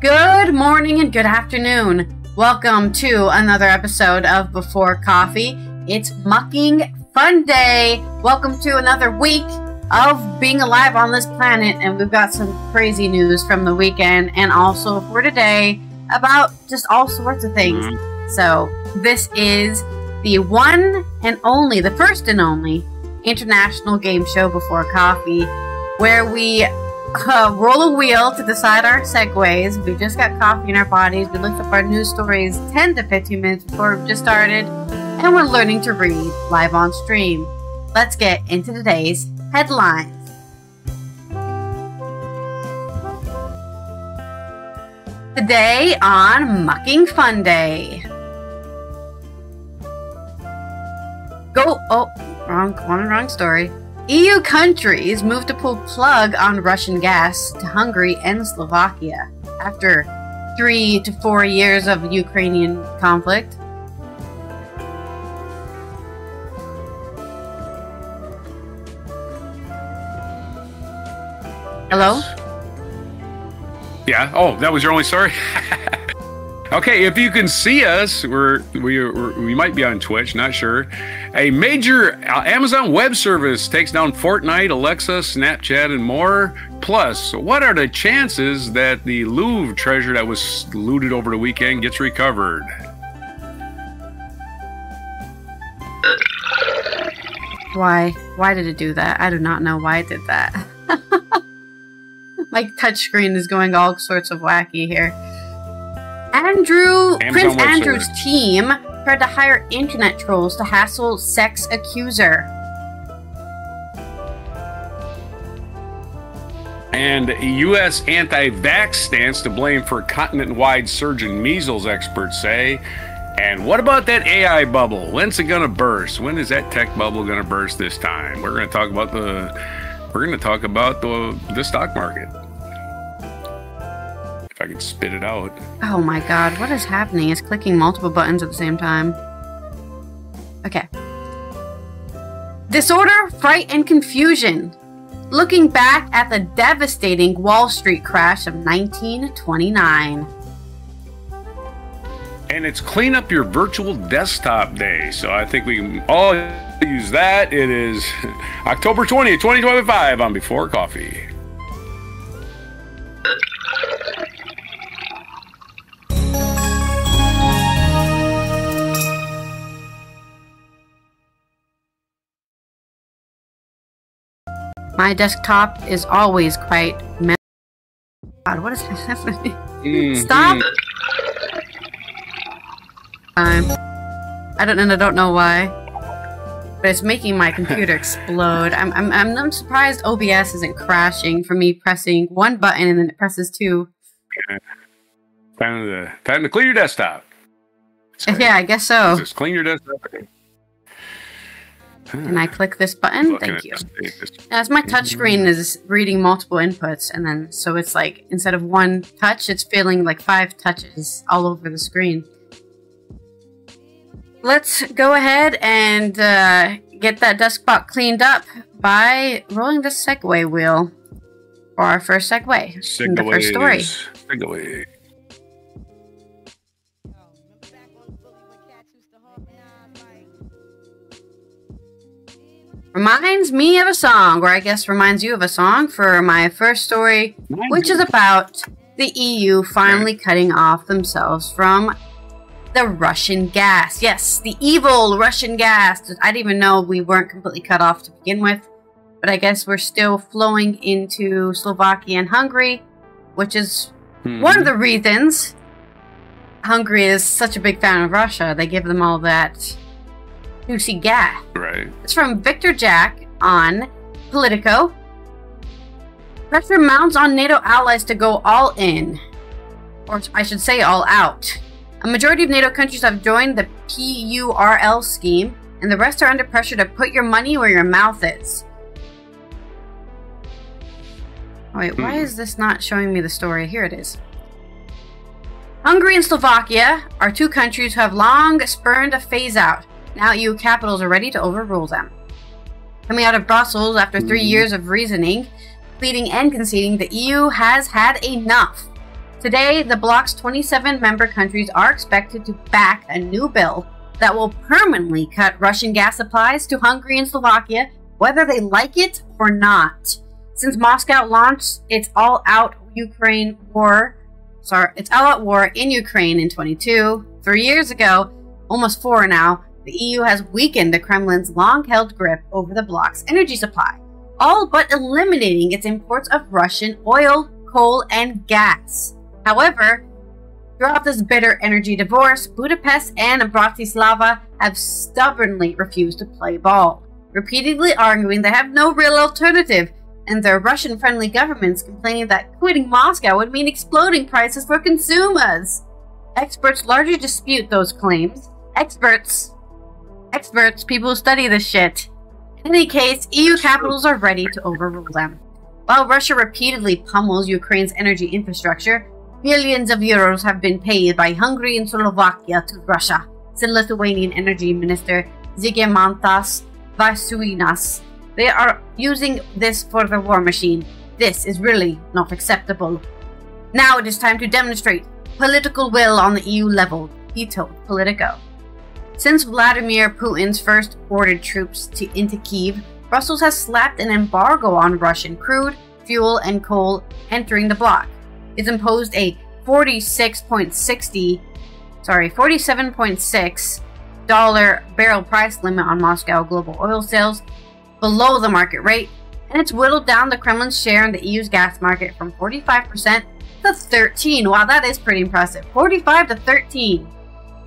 Good morning and good afternoon. Welcome to another episode of Before Coffee. It's Mocking Funday. Welcome to another week of being alive on this planet, and we've got some crazy news from the weekend and also for today about just all sorts of things. So this is the one and only, the first and only international game show Before Coffee, where we roll a wheel to decide our segues. We just got coffee in our bodies. We looked up our news stories 10 to 15 minutes before we just started, and we're learning to read live on stream. Let's get into today's headlines. Today on Mocking Funday. Wrong story. EU countries move to pull plug on Russian gas to Hungary and Slovakia after 3 to 4 years of Ukrainian conflict. Hello? Yeah. Oh, that was your only story? Okay, if you can see us, we might be on Twitch, not sure. A major Amazon Web Service takes down Fortnite, Alexa, Snapchat, and more. Plus, what are the chances that the Louvre treasure that was looted over the weekend gets recovered? Why? Why did it do that? I do not know why it did that. My touchscreen is going all sorts of wacky here. Prince Andrew's team tried to hire internet trolls to hassle sex accuser. And a U.S. anti-vax stance to blame for continent-wide surge in measles, experts say. And what about that AI bubble? When's it gonna burst? When is that tech bubble gonna burst this time? We're gonna talk about the stock market. If I could spit it out. Oh my god, what is happening? It's clicking multiple buttons at the same time. Okay. Disorder, fright, and confusion. Looking back at the devastating Wall Street crash of 1929. And it's Clean Up Your Virtual Desktop Day, so I think we can all use that. It is October 20th, 2025 on Before Coffee. My desktop is always quite God, what is happening? Stop! I don't know why, but it's making my computer explode. I'm surprised OBS isn't crashing for me pressing one button and then it presses two. Time to clean your desktop. Yeah, I guess so. Just clean your desktop. Can I click this button? Thank you. As my touchscreen is reading multiple inputs, and then so it's like instead of one touch, it's feeling like 5 touches all over the screen. Let's go ahead and get that desktop cleaned up by rolling the segue wheel for our first segue. The first story. Segue. Reminds me of a song, or I guess reminds you of a song for my first story, which is about the EU finally cutting off themselves from the Russian gas. Yes, the evil Russian gas. I didn't even know we weren't completely cut off to begin with, but I guess we're still flowing into Slovakia and Hungary, which is one of the reasons Hungary is such a big fan of Russia. They give them all that juicy gas. Right. It's from Victor Jack on Politico. Pressure mounts on NATO allies to go all in. Or I should say all out. A majority of NATO countries have joined the PURL scheme, and the rest are under pressure to put your money where your mouth is. Oh, wait, why is this not showing me the story? Here it is. Hungary and Slovakia are 2 countries who have long spurned a phase-out. Now EU capitals are ready to overrule them. Coming out of Brussels after 3 years of reasoning, pleading and conceding, the EU has had enough. Today, the bloc's 27 member countries are expected to back a new bill that will permanently cut Russian gas supplies to Hungary and Slovakia, whether they like it or not. Since Moscow launched its all-out war in Ukraine in 22, 3 years ago, almost 4 now, the EU has weakened the Kremlin's long-held grip over the bloc's energy supply, all but eliminating its imports of Russian oil, coal, and gas. However, throughout this bitter energy divorce, Budapest and Bratislava have stubbornly refused to play ball, repeatedly arguing they have no real alternative, and their Russian-friendly governments complaining that quitting Moscow would mean exploding prices for consumers. Experts largely dispute those claims. Experts, people who study this shit. In any case, EU capitals are ready to overrule them. While Russia repeatedly pummels Ukraine's energy infrastructure, billions of euros have been paid by Hungary and Slovakia to Russia, said Lithuanian Energy Minister Žygimantas Vasiūnas. They are using this for the war machine. This is really not acceptable. Now it is time to demonstrate political will on the EU level, he told Politico. Since Vladimir Putin's first ordered troops into Kyiv, Brussels has slapped an embargo on Russian crude, fuel, and coal entering the bloc. It's imposed a $47.6 barrel price limit on Moscow global oil sales, below the market rate, and it's whittled down the Kremlin's share in the EU's gas market from 45% to 13%. Wow, that is pretty impressive. 45 to 13.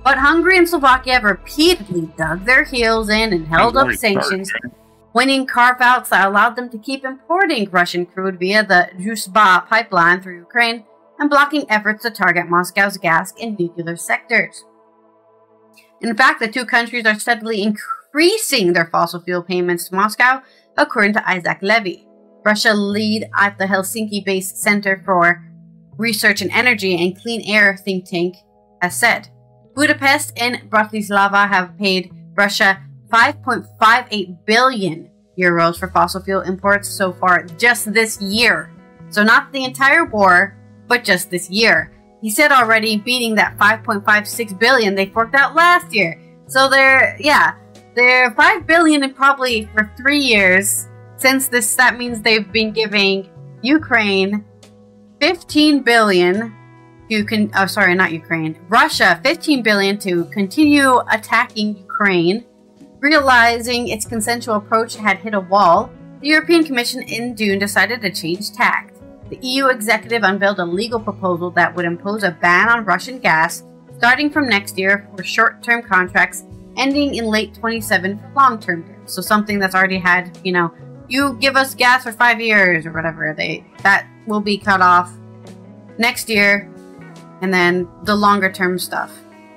But Hungary and Slovakia have repeatedly dug their heels in and held up sanctions, winning carve-outs that allowed them to keep importing Russian crude via the Druzhba pipeline through Ukraine and blocking efforts to target Moscow's gas and nuclear sectors. In fact, the two countries are steadily increasing their fossil fuel payments to Moscow, according to Isaac Levy, Russia lead at the Helsinki-based Center for Research in Energy and Clean Air think tank, has said. Budapest and Bratislava have paid Russia 5.58 billion euros for fossil fuel imports so far just this year. So not the entire war, but just this year. He said already beating that 5.56 billion they forked out last year. So they're 5 billion in probably for 3 years. Since that means they've been giving Ukraine 15 billion Russia 15 billion to continue attacking Ukraine. Realizing its consensual approach had hit a wall, the European Commission in June decided to change tact. The EU executive unveiled a legal proposal that would impose a ban on Russian gas starting from next year for short-term contracts ending in late 27 for long-term deals. So something that's already had, you give us gas for 5 years or whatever, that will be cut off next year, and then the longer-term stuff.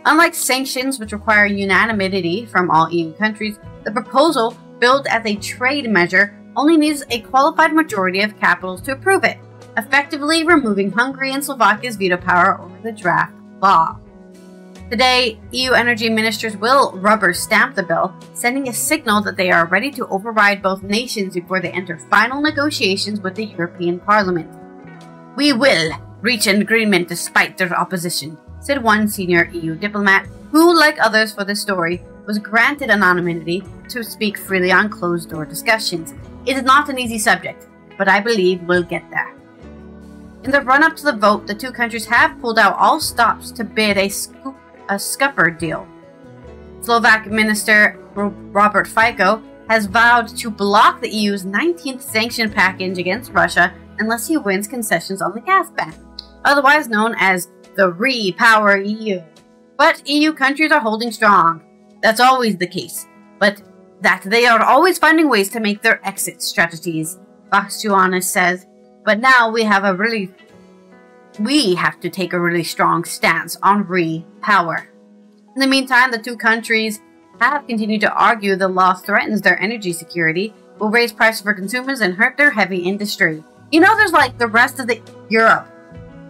Unlike sanctions, which require unanimity from all EU countries, the proposal, billed as a trade measure, only needs a qualified majority of capitals to approve it, effectively removing Hungary and Slovakia's veto power over the draft law. Today, EU energy ministers will rubber stamp the bill, sending a signal that they are ready to override both nations before they enter final negotiations with the European Parliament. "We will reach an agreement despite their opposition," said one senior EU diplomat, who, like others for this story, was granted anonymity to speak freely on closed-door discussions. "It is not an easy subject, but I believe we'll get there." In the run-up to the vote, the two countries have pulled out all stops to bid a scupper deal. Slovak Minister Robert Fico has vowed to block the EU's 19th sanction package against Russia unless he wins concessions on the gas ban, otherwise known as the Repower EU. But EU countries are holding strong. That's always the case, but that they are always finding ways to make their exit strategies, Vasiūnas says. But now we have to take a really strong stance on Repower. In the meantime, the two countries have continued to argue the law threatens their energy security, will raise prices for consumers, and hurt their heavy industry. There's like the rest of the Europe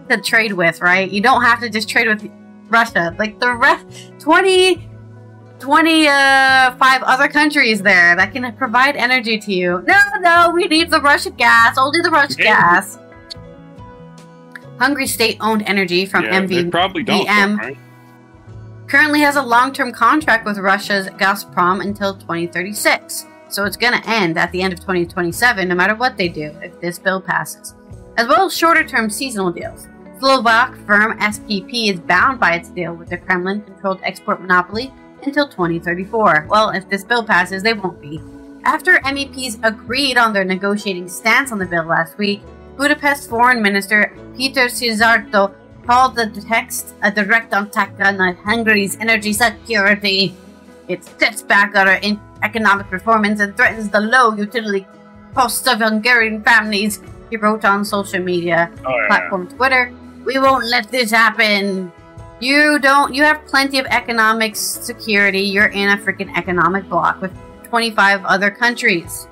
to trade with, right? You don't have to just trade with Russia. Like the rest, 25 other countries there that can provide energy to you. No, we need the Russian gas. Only the Russian gas. Hungary state-owned energy from they probably don't, right? Currently has a long-term contract with Russia's Gazprom until 2036. So it's going to end at the end of 2027, no matter what they do, if this bill passes. As well as shorter-term seasonal deals. Slovak firm SPP is bound by its deal with the Kremlin-controlled export monopoly until 2034. Well, if this bill passes, they won't be. After MEPs agreed on their negotiating stance on the bill last week, Budapest Foreign Minister Peter Szijjártó called the text a direct attack on Hungary's energy security. It steps back on our economic performance and threatens the low utility costs of Hungarian families, he wrote on social media platform Twitter. We won't let this happen. You have plenty of economic security. You're in a freaking economic bloc with 25 other countries.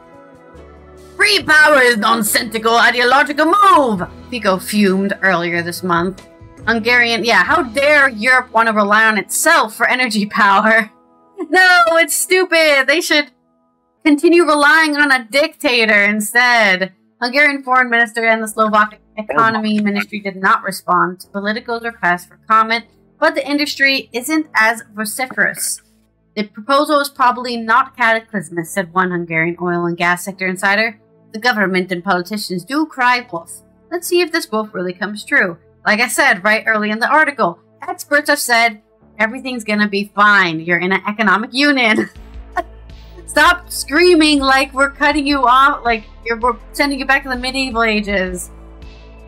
Free power is nonsensical ideological move, Fico fumed earlier this month. How dare Europe want to rely on itself for energy power? No, it's stupid. They should continue relying on a dictator instead. Hungarian foreign minister and the Slovak economy ministry did not respond to Politico's request for comment, but the industry isn't as vociferous. The proposal is probably not cataclysmic, said one Hungarian oil and gas sector insider. The government and politicians do cry wolf. Let's see if this wolf really comes true. Like I said right early in the article, experts have said everything's gonna be fine. You're in an economic union. Stop screaming like we're cutting you off, like we're sending you back to the medieval ages.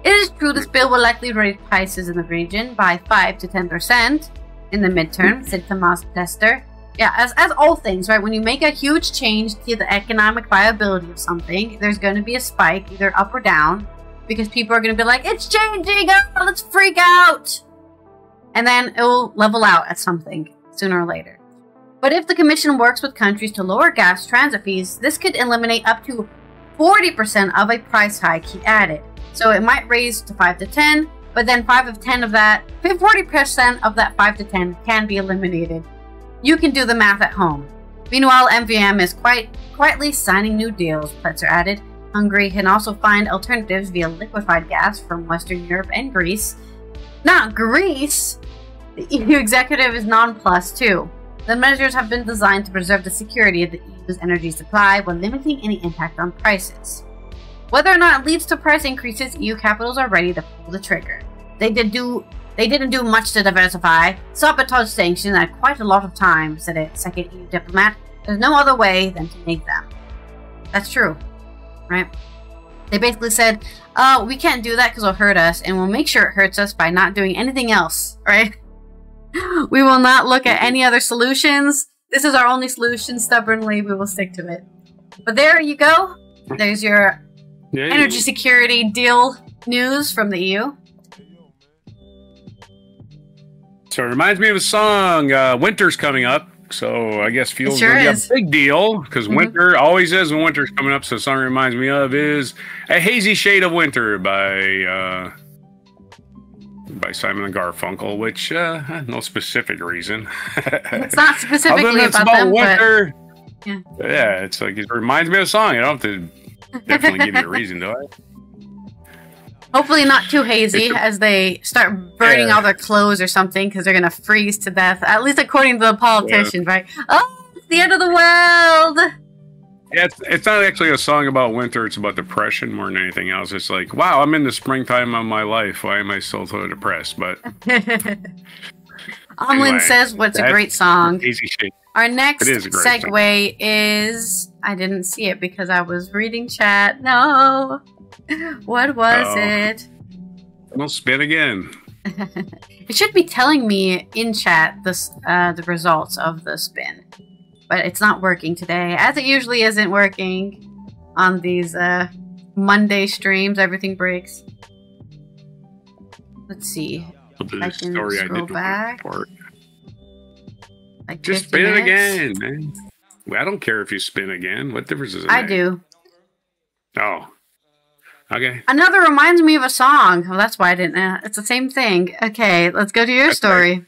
It is true this bill will likely raise prices in the region by 5 to 10% in the midterm, said Tomas Tester. Yeah, as all things, right? When you make a huge change to the economic viability of something, there's going to be a spike, either up or down, because people are going to be like, it's changing, oh, let's freak out! And then it will level out at something, sooner or later. But if the Commission works with countries to lower gas transit fees, this could eliminate up to 40% of a price hike, he added. So it might raise to 5 to 10, but then 40% of that 5 to 10 can be eliminated. You can do the math at home. Meanwhile, MVM is quietly signing new deals, Pletzer added. Hungary can also find alternatives via liquefied gas from Western Europe and Greece. Not Greece! The EU executive is nonplussed too. The measures have been designed to preserve the security of the EU's energy supply while limiting any impact on prices. Whether or not it leads to price increases, EU capitals are ready to pull the trigger. They didn't do much to diversify. Sabotage sanctions at quite a lot of time, said a second EU diplomat. There's no other way than to make them. That's true, right? They basically said, we can't do that because it'll hurt us, and we'll make sure it hurts us by not doing anything else, right? We will not look at any other solutions. This is our only solution. Stubbornly, we will stick to it. But there you go. There's your energy security deal news from the EU. So it reminds me of a song. Winter's coming up, so I guess fuel's going to be a big deal because winter always is when winter's coming up. So the song it reminds me of is "A Hazy Shade of Winter" by Simon and Garfunkel, which no specific reason. It's not specifically about them, winter. But Yeah, it's like it reminds me of a song. I don't have to definitely give you a reason, do I? Hopefully not too hazy as they start burning all their clothes or something because they're going to freeze to death. At least according to the politicians, right? Oh, it's the end of the world! Yeah, it's not actually a song about winter. It's about depression more than anything else. It's like, wow, I'm in the springtime of my life. Why am I still so depressed? But Amlin says, what's a great song. Easy shit. Our next segue is... I didn't see it because I was reading chat. No. What was it? We'll spin again. It should be telling me in chat the results of the spin. But it's not working today, as it usually isn't working on these Monday streams. Everything breaks. Let's see. I can scroll back. Like just spin it again, man. Well, I don't care if you spin again. What difference does it make? I do. Oh. Okay. Another reminds me of a song. Well, that's why I didn't. It's the same thing. Okay, let's go to your story. Right.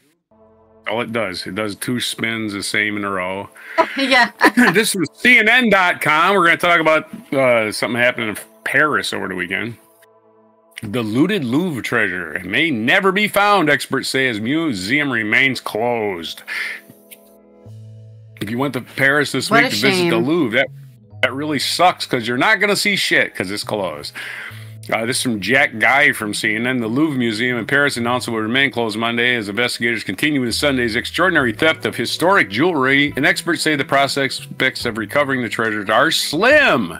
All it does 2 spins the same in a row. Yeah. This is CNN.com. We're going to talk about something happening in Paris over the weekend. The looted Louvre treasure may never be found, experts say, as museum remains closed. If you went to Paris this week to visit the Louvre, that really sucks because you're not going to see shit because it's closed. This is from Jack Guy from CNN. The Louvre Museum in Paris announced it will remain closed Monday as investigators continue with Sunday's extraordinary theft of historic jewelry. And experts say the prospects of recovering the treasures are slim.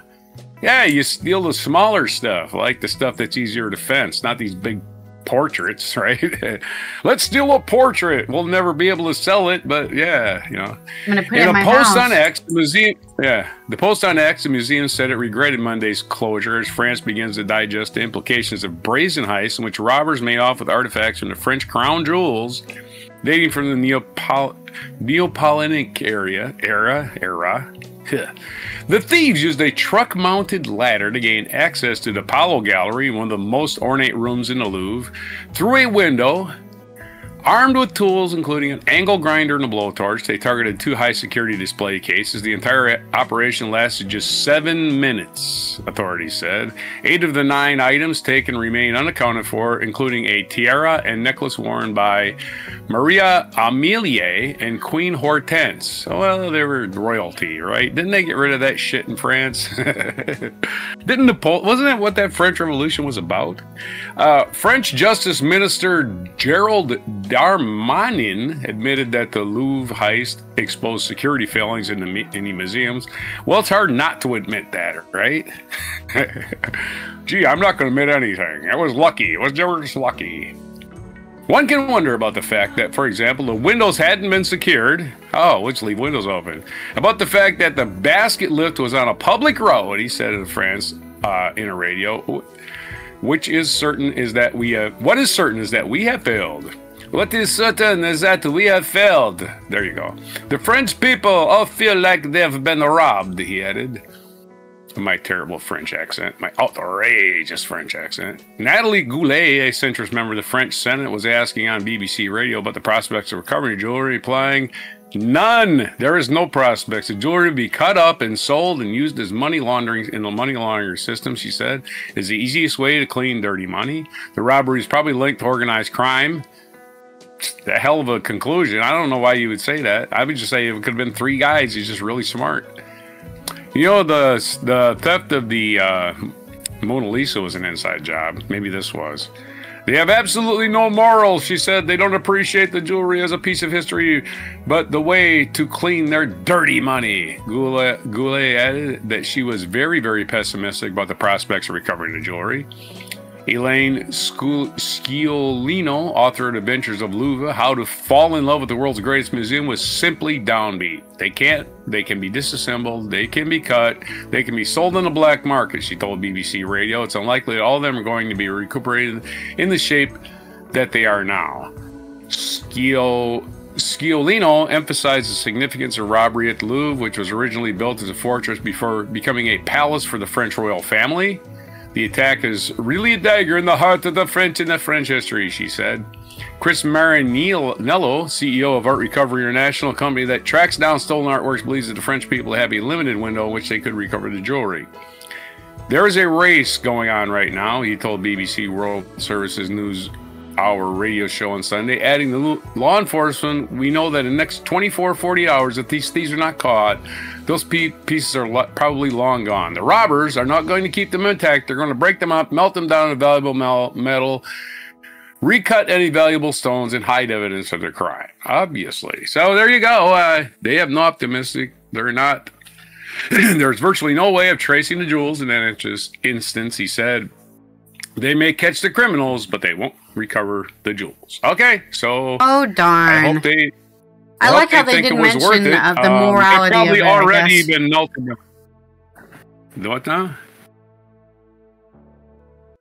Yeah, you steal the smaller stuff, like the stuff that's easier to fence, not these big portraits, right? Let's steal a portrait. We'll never be able to sell it, but yeah, you know. I'm gonna put it in my house. On X, the museum, the post on X, the museum said it regretted Monday's closure as France begins to digest the implications of brazen heists in which robbers made off with artifacts from the French crown jewels dating from the Neapolitan era. The thieves used a truck-mounted ladder to gain access to the Apollo Gallery, one of the most ornate rooms in the Louvre, through a window. Armed with tools, including an angle grinder and a blowtorch, they targeted 2 high-security display cases. The entire operation lasted just 7 minutes, authorities said. 8 of the 9 items taken remain unaccounted for, including a tiara and necklace worn by Maria Amelie and Queen Hortense. Well, they were royalty, right? Didn't they get rid of that shit in France? Wasn't that what that French Revolution was about? French Justice Minister Gerald Darmanin admitted that the Louvre heist exposed security failings in the museums. Well, it's hard not to admit that, right? Gee, I'm not going to admit anything. I was lucky. It was just lucky. One can wonder about the fact that, for example, the windows hadn't been secured. Oh, let's leave windows open. About the fact that the basket lift was on a public road, he said in France in a radio. What is certain is that we have failed. What is certain is that we have failed. There you go. The French people all feel like they've been robbed, he added. My terrible French accent. My outrageous French accent. Nathalie Goulet, a centrist member of the French Senate, was asking on BBC Radio about the prospects of recovering jewelry, replying, "None. There is no prospects. The jewelry will be cut up and sold and used as money laundering in the money laundering system," she said. "Is the easiest way to clean dirty money. The robbery is probably linked to organized crime." A hell of a conclusion. I don't know why you would say that. I would just say it could have been 3 guys. He's just really smart. You know, the theft of the Mona Lisa was an inside job. Maybe this was. They have absolutely no morals, she said. They don't appreciate the jewelry as a piece of history, but the way to clean their dirty money. Goulet added that she was very, very pessimistic about the prospects of recovering the jewelry. Elaine Sciolino, author of Adventures of Louvre, How to Fall in Love with the World's Greatest Museum, was simply downbeat. They can be disassembled, they can be cut, they can be sold on the black market, she told BBC Radio. It's unlikely that all of them are going to be recuperated in the shape that they are now. Sciolino emphasized the significance of robbery at the Louvre, which was originally built as a fortress before becoming a palace for the French royal family. The attack is really a dagger in the heart of the French and the French history, she said. Chris Marinello, CEO of Art Recovery International, a company that tracks down stolen artworks, believes that the French people have a limited window in which they could recover the jewelry. There is a race going on right now, he told BBC World Services News Hour radio show on Sunday, adding the law enforcement, we know that in the next 24, 40 hours, if these thieves are not caught, those pieces are probably long gone. The robbers are not going to keep them intact. They're going to break them up, melt them down to valuable metal, recut any valuable stones, and hide evidence of their crime, obviously. So there you go. They have no optimistic. They're not. There's virtually no way of tracing the jewels in that instance, he said. They may catch the criminals, but they won't recover the jewels. Okay, so oh darn! I hope they. I like how they didn't mention the morality of it. Probably already been melted. What now?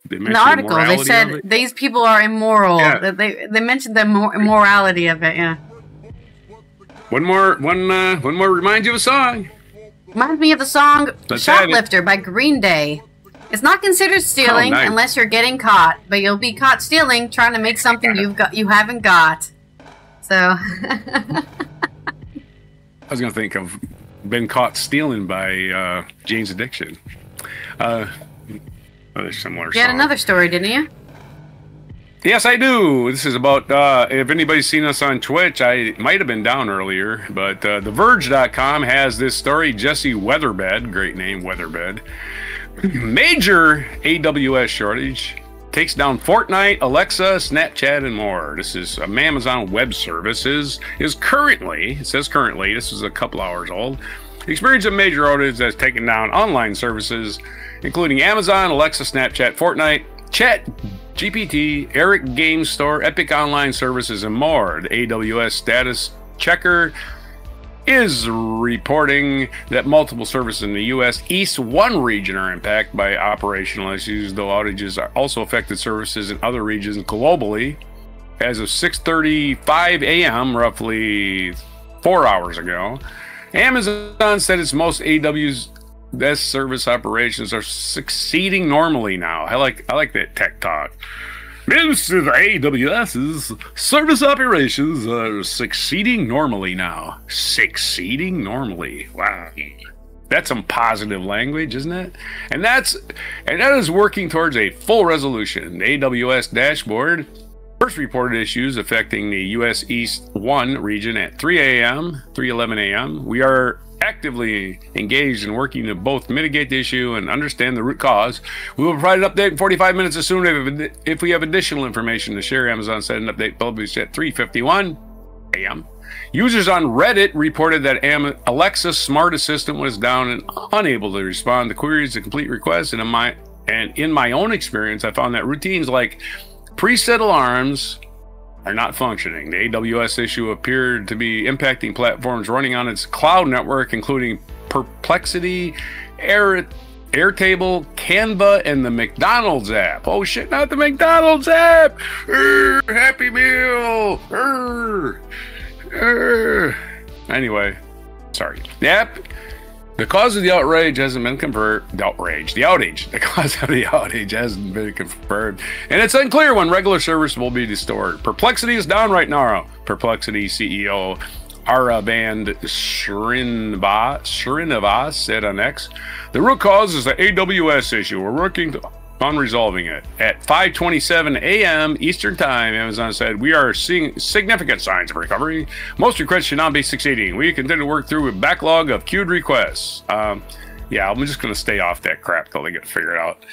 In the article, they said these people are immoral. Yeah. They mentioned the morality of it. Yeah. One more reminds you of a song. Reminds me of the song "Shoplifter" by Green Day. It's not considered stealing unless you're getting caught, but you'll be caught stealing trying to make something you haven't got. So I was gonna think of been caught stealing by Jane's Addiction. Another similar You had song. another story, didn't you? Yes, I do. This is about, if anybody's seen us on Twitch, I might have been down earlier, but TheVerge.com has this story. Jesse Weatherbed, great name, Weatherbed. Major AWS shortage takes down Fortnite, Alexa, Snapchat, and more. This is Amazon Web Services is currently, it says currently, this is a couple hours old, experiencing a major outage that's taken down online services, including Amazon, Alexa, Snapchat, Fortnite, Chat, GPT, Eric Game Store, Epic Online Services, and more. The AWS Status Checker is reporting that multiple services in the U.S. East 1 region are impacted by operational issues, though outages are also affected services in other regions globally. As of 6:35 a.m., roughly 4 hours ago, Amazon said its most AWS service operations are succeeding normally now. I like that tech talk. Most of AWS's service operations are succeeding normally now. Succeeding normally. Wow. That's some positive language, isn't it? And that is working towards a full resolution. The AWS dashboard first reported issues affecting the U.S. East 1 region at 3:11 a.m. We are actively engaged in working to both mitigate the issue and understand the root cause. We will provide an update in 45 minutes as soon if we have additional information to share. Amazon said an update published at 3:51 a.m. Users on Reddit reported that Alexa's smart assistant was down and unable to respond to queries and complete requests. And in my own experience, I found that routines like preset alarms are not functioning. The AWS issue appeared to be impacting platforms running on its cloud network, including Perplexity, Airtable, Canva, and the McDonald's app. Oh shit, not the McDonald's app! Happy Meal! Anyway, sorry. The app. The cause of the outrage hasn't been confirmed. The outage. The cause of the outage hasn't been confirmed, and it's unclear when regular service will be restored. Perplexity is down right now. Perplexity CEO Araband Srinivas said on X, "The root cause is the AWS issue. We're working on resolving it." At 5:27 a.m. Eastern Time, Amazon said, "We are seeing significant signs of recovery. Most requests should not be succeeding. We continue to work through a backlog of queued requests." Yeah, I'm just going to stay off that crap till they get figured out.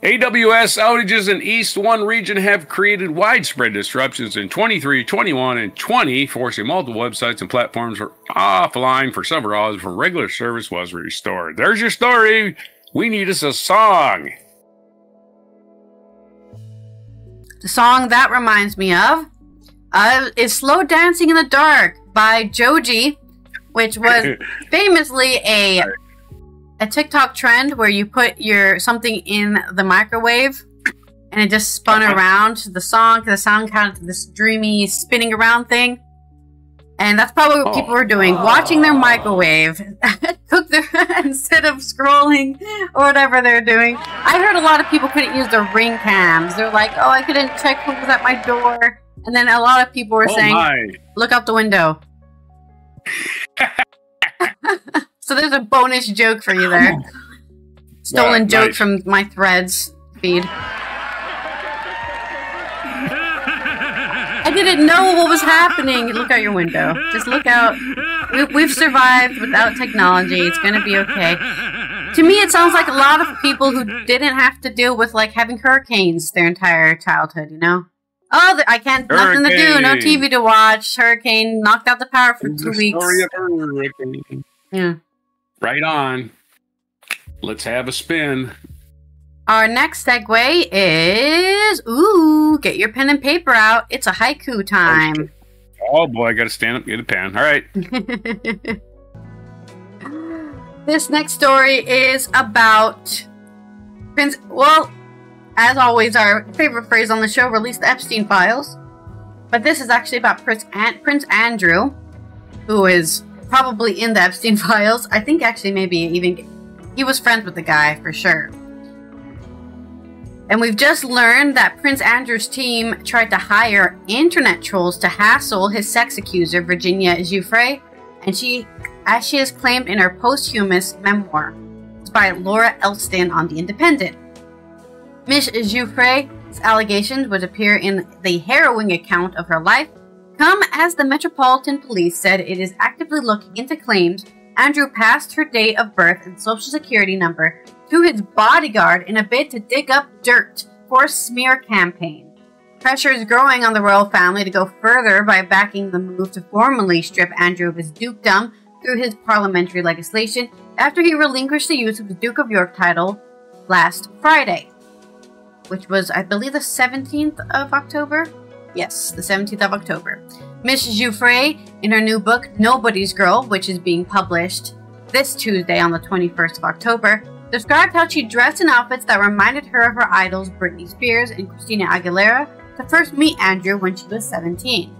AWS outages in East 1 region have created widespread disruptions in 23, 21, and 20, forcing multiple websites and platforms were offline for several hours before regular service was restored. There's your story. We need us a song. The song that reminds me of is Slow Dancing in the Dark by Joji, which was famously a TikTok trend where you put something in the microwave and it just spun around the song. The sound kind of this dreamy spinning around thing. And that's probably what people were doing, watching their microwave cook instead of scrolling or whatever they're doing. I heard a lot of people couldn't use their Ring cams. They're like, oh, I couldn't check who was at my door. And then a lot of people were saying, look out the window. So there's a bonus joke for you there. Stolen joke from my Threads feed. I didn't know what was happening. Look out your window. Just look out. We've survived without technology. It's going to be okay. To me, it sounds like a lot of people who didn't have to deal with like having hurricanes their entire childhood, you know? Oh, I can't, nothing to do, no TV to watch. Hurricane knocked out the power for 2 weeks. Story of hurricane. Yeah. Right on. Let's have a spin. Our next segue is, ooh, get your pen and paper out. It's a haiku time. Oh boy, I gotta stand up, get a pen. All right. This next story is about Prince, well, as always, our favorite phrase on the show, release the Epstein files. But this is actually about Prince Andrew, who is probably in the Epstein files. I think actually maybe even, he was friends with the guy for sure. And we've just learned that Prince Andrew's team tried to hire internet trolls to hassle his sex accuser, Virginia Giuffre, and as she has claimed in her posthumous memoir. It's by Laura Elston on The Independent. Miss Giuffre's allegations, which appear in the harrowing account of her life, come as the Metropolitan Police said it is actively looking into claims Andrew passed her date of birth and social security number to his bodyguard in a bid to dig up dirt for a smear campaign. Pressure is growing on the royal family to go further by backing the move to formally strip Andrew of his dukedom through his parliamentary legislation after he relinquished the use of the Duke of York title last Friday, which was, I believe, the 17th of October? Yes, the 17th of October. Miss Giuffre, in her new book, Nobody's Girl, which is being published this Tuesday on the 21st of October, described how she dressed in outfits that reminded her of her idols Britney Spears and Christina Aguilera to first meet Andrew when she was 17.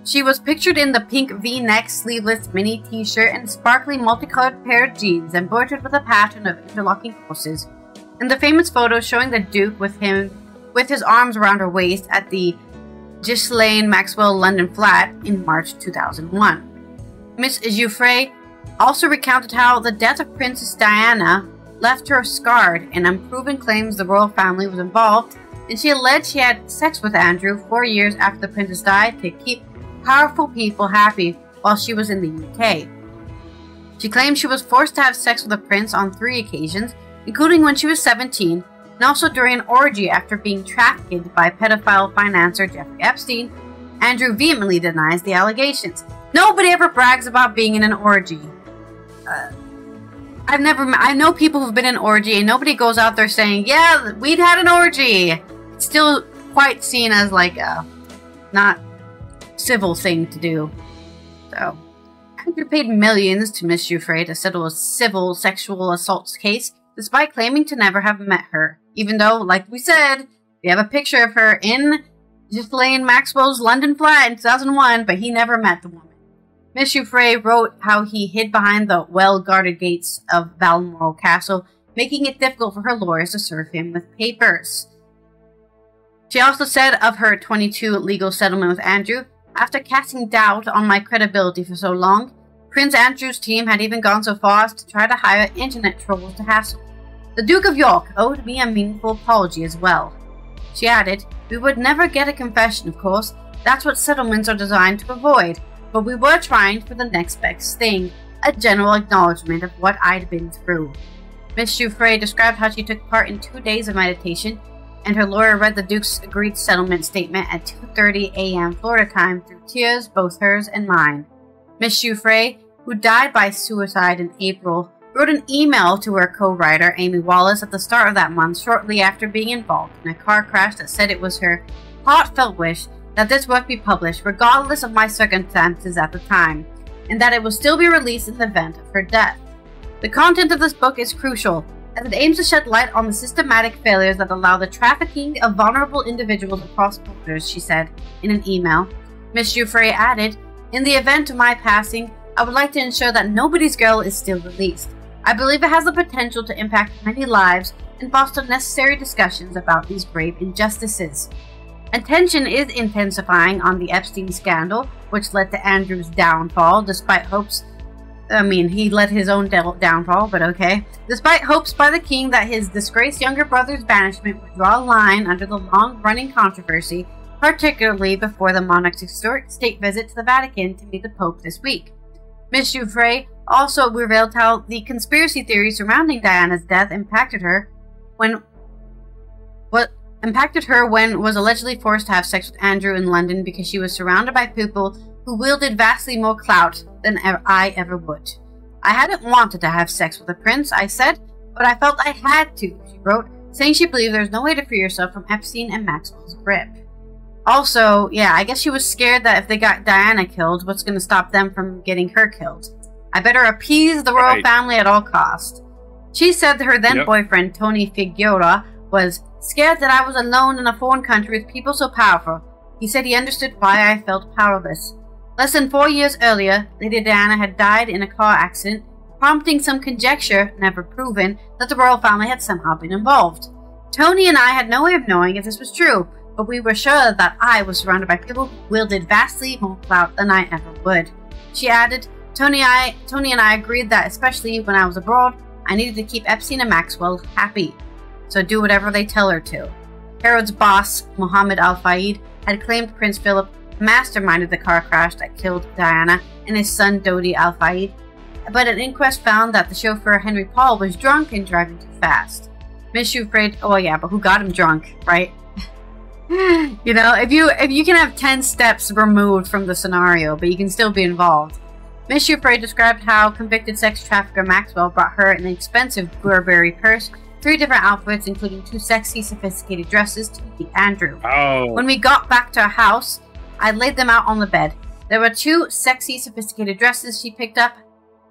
She was pictured in the pink V-neck sleeveless mini t-shirt and sparkly multicolored pair of jeans embroidered with a pattern of interlocking horses, and the famous photo showing the Duke with his arms around her waist at the Ghislaine Maxwell London flat in March 2001. Miss Giuffre also recounted how the death of Princess Diana left her scarred and unproven claims the royal family was involved, and she alleged she had sex with Andrew 4 years after the princess died to keep powerful people happy while she was in the UK. She claimed she was forced to have sex with the prince on 3 occasions, including when she was 17, and also during an orgy after being trafficked by pedophile financier Jeffrey Epstein. Andrew vehemently denies the allegations. Nobody ever brags about being in an orgy. I know people who've been in an orgy and nobody goes out there saying, yeah, we'd had an orgy. It's still quite seen as like a not civil thing to do. So, Andrew paid millions to Miss Giuffre to settle a civil sexual assault case, despite claiming to never have met her. Even though, like we said, we have a picture of her in Ghislaine Maxwell's London flat in 2001, but he never met the woman. Miss Giuffre wrote how he hid behind the well-guarded gates of Balmoral Castle, making it difficult for her lawyers to serve him with papers. She also said of her 2022 legal settlement with Andrew, after casting doubt on my credibility for so long, Prince Andrew's team had even gone so far as to try to hire internet trolls to hassle. The Duke of York owed me a meaningful apology as well. She added, we would never get a confession, of course. That's what settlements are designed to avoid. But we were trying for the next best thing, a general acknowledgement of what I'd been through. Miss Giuffre described how she took part in 2 days of meditation, and her lawyer read the Duke's agreed settlement statement at 2:30 a.m. Florida time through tears, both hers and mine. Miss Giuffre, who died by suicide in April, wrote an email to her co-writer Amy Wallace at the start of that month shortly after being involved in a car crash that said it was her heartfelt wish that this work be published regardless of my circumstances at the time, and that it will still be released in the event of her death. The content of this book is crucial, as it aims to shed light on the systematic failures that allow the trafficking of vulnerable individuals across borders, she said in an email. Miss Giuffre added, in the event of my passing, I would like to ensure that Nobody's Girl is still released. I believe it has the potential to impact many lives and foster necessary discussions about these grave injustices. Attention is intensifying on the Epstein scandal, which led to Andrew's downfall, despite hopes. He led his own downfall, but okay. Despite hopes by the king that his disgraced younger brother's banishment would draw a line under the long-running controversy, particularly before the monarch's historic state visit to the Vatican to meet the Pope this week. Miss Giuffre also revealed how the conspiracy theory surrounding Diana's death impacted her when was allegedly forced to have sex with Andrew in London because she was surrounded by people who wielded vastly more clout than I ever would. I hadn't wanted to have sex with the prince, I said, but I felt I had to, she wrote, saying she believed there's no way to free yourself from Epstein and Maxwell's grip. Also, yeah, I guess she was scared that if they got Diana killed, what's going to stop them from getting her killed? I better appease the royal family at all costs. She said that her then-boyfriend, Tony Figueroa, was scared that I was alone in a foreign country with people so powerful. He said he understood why I felt powerless. Less than 4 years earlier, Lady Diana had died in a car accident, prompting some conjecture, never proven, that the royal family had somehow been involved. Tony and I had no way of knowing if this was true, but we were sure that I was surrounded by people who wielded vastly more clout than I ever would. She added, Tony and I agreed that, especially when I was abroad, I needed to keep Epstein and Maxwell happy. so do whatever they tell her to. Herod's boss, Muhammad al-Fayed, had claimed Prince Philip masterminded the car crash that killed Diana and his son Dodi al-Fayed, but an inquest found that the chauffeur Henry Paul was drunk and driving too fast. Miss Giuffre, oh yeah, but who got him drunk, right? You know, if you can have 10 steps removed from the scenario, but you can still be involved. Miss Giuffre described how convicted sex trafficker Maxwell brought her an expensive Burberry purse, 3 different outfits, including 2 sexy, sophisticated dresses to meet Andrew. Oh. When we got back to our house, I laid them out on the bed. There were 2 sexy, sophisticated dresses she picked up,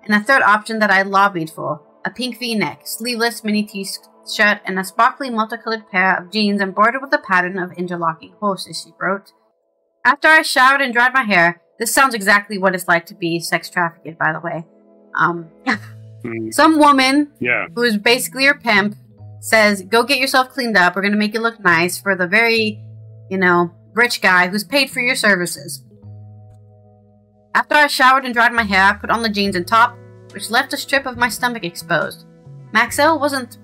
and a third option that I lobbied for, a pink V-neck, sleeveless mini t-shirt, and a sparkly multicolored pair of jeans embroidered with a pattern of interlocking horses, she wrote. After I showered and dried my hair, this sounds exactly what it's like to be sex trafficked, by the way. Some woman, who is basically your pimp, says, go get yourself cleaned up, we're going to make you look nice for the very, you know, rich guy who's paid for your services. After I showered and dried my hair, I put on the jeans and top, which left a strip of my stomach exposed. Maxwell wasn't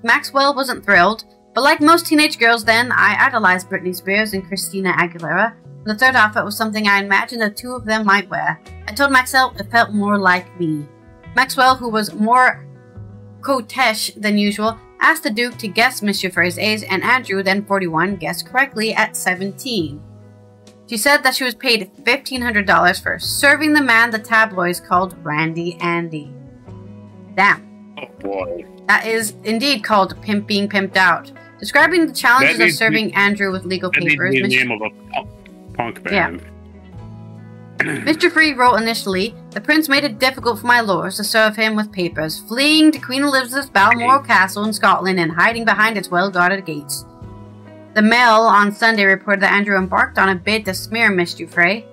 thrilled, but like most teenage girls then, I idolized Britney Spears and Christina Aguilera. The third outfit was something I imagined the 2 of them might wear. I told Maxwell it felt more like me. Maxwell, who was more coquettish than usual, asked the Duke to guess Miss Giuffre's age, and Andrew, then 41, guessed correctly at 17. She said that she was paid $1,500 for serving the man the tabloids called Randy Andy. Damn. Oh boy. That is indeed called being pimped out. Describing the challenges of serving Andrew with legal papers. That needs to be the name of a punk band. Yeah. Mr. Free wrote initially, the prince made it difficult for my lords to serve him with papers, fleeing to Queen Elizabeth's Balmoral Castle in Scotland and hiding behind its well-guarded gates. The Mail on Sunday reported that Andrew embarked on a bid to smear Miss Giuffre.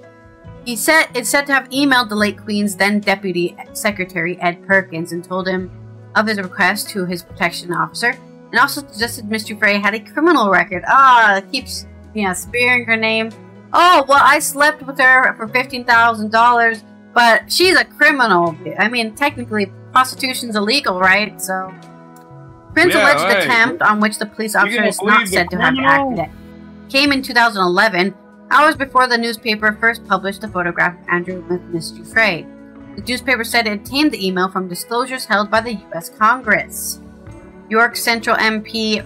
It's said to have emailed the late Queen's then Deputy Secretary Ed Perkins and told him of his request to his protection officer, and also suggested Miss Giuffre had a criminal record. It keeps, spearing her name. Oh, well, I slept with her for $15,000, but she's a criminal. I mean, technically, prostitution's illegal, right? So, Prince alleged attempt on which the police officer is not said to have acted came in 2011, hours before the newspaper first published the photograph of Andrew with Miss Giuffre. The newspaper said it obtained the email from disclosures held by the U.S. Congress. York Central MP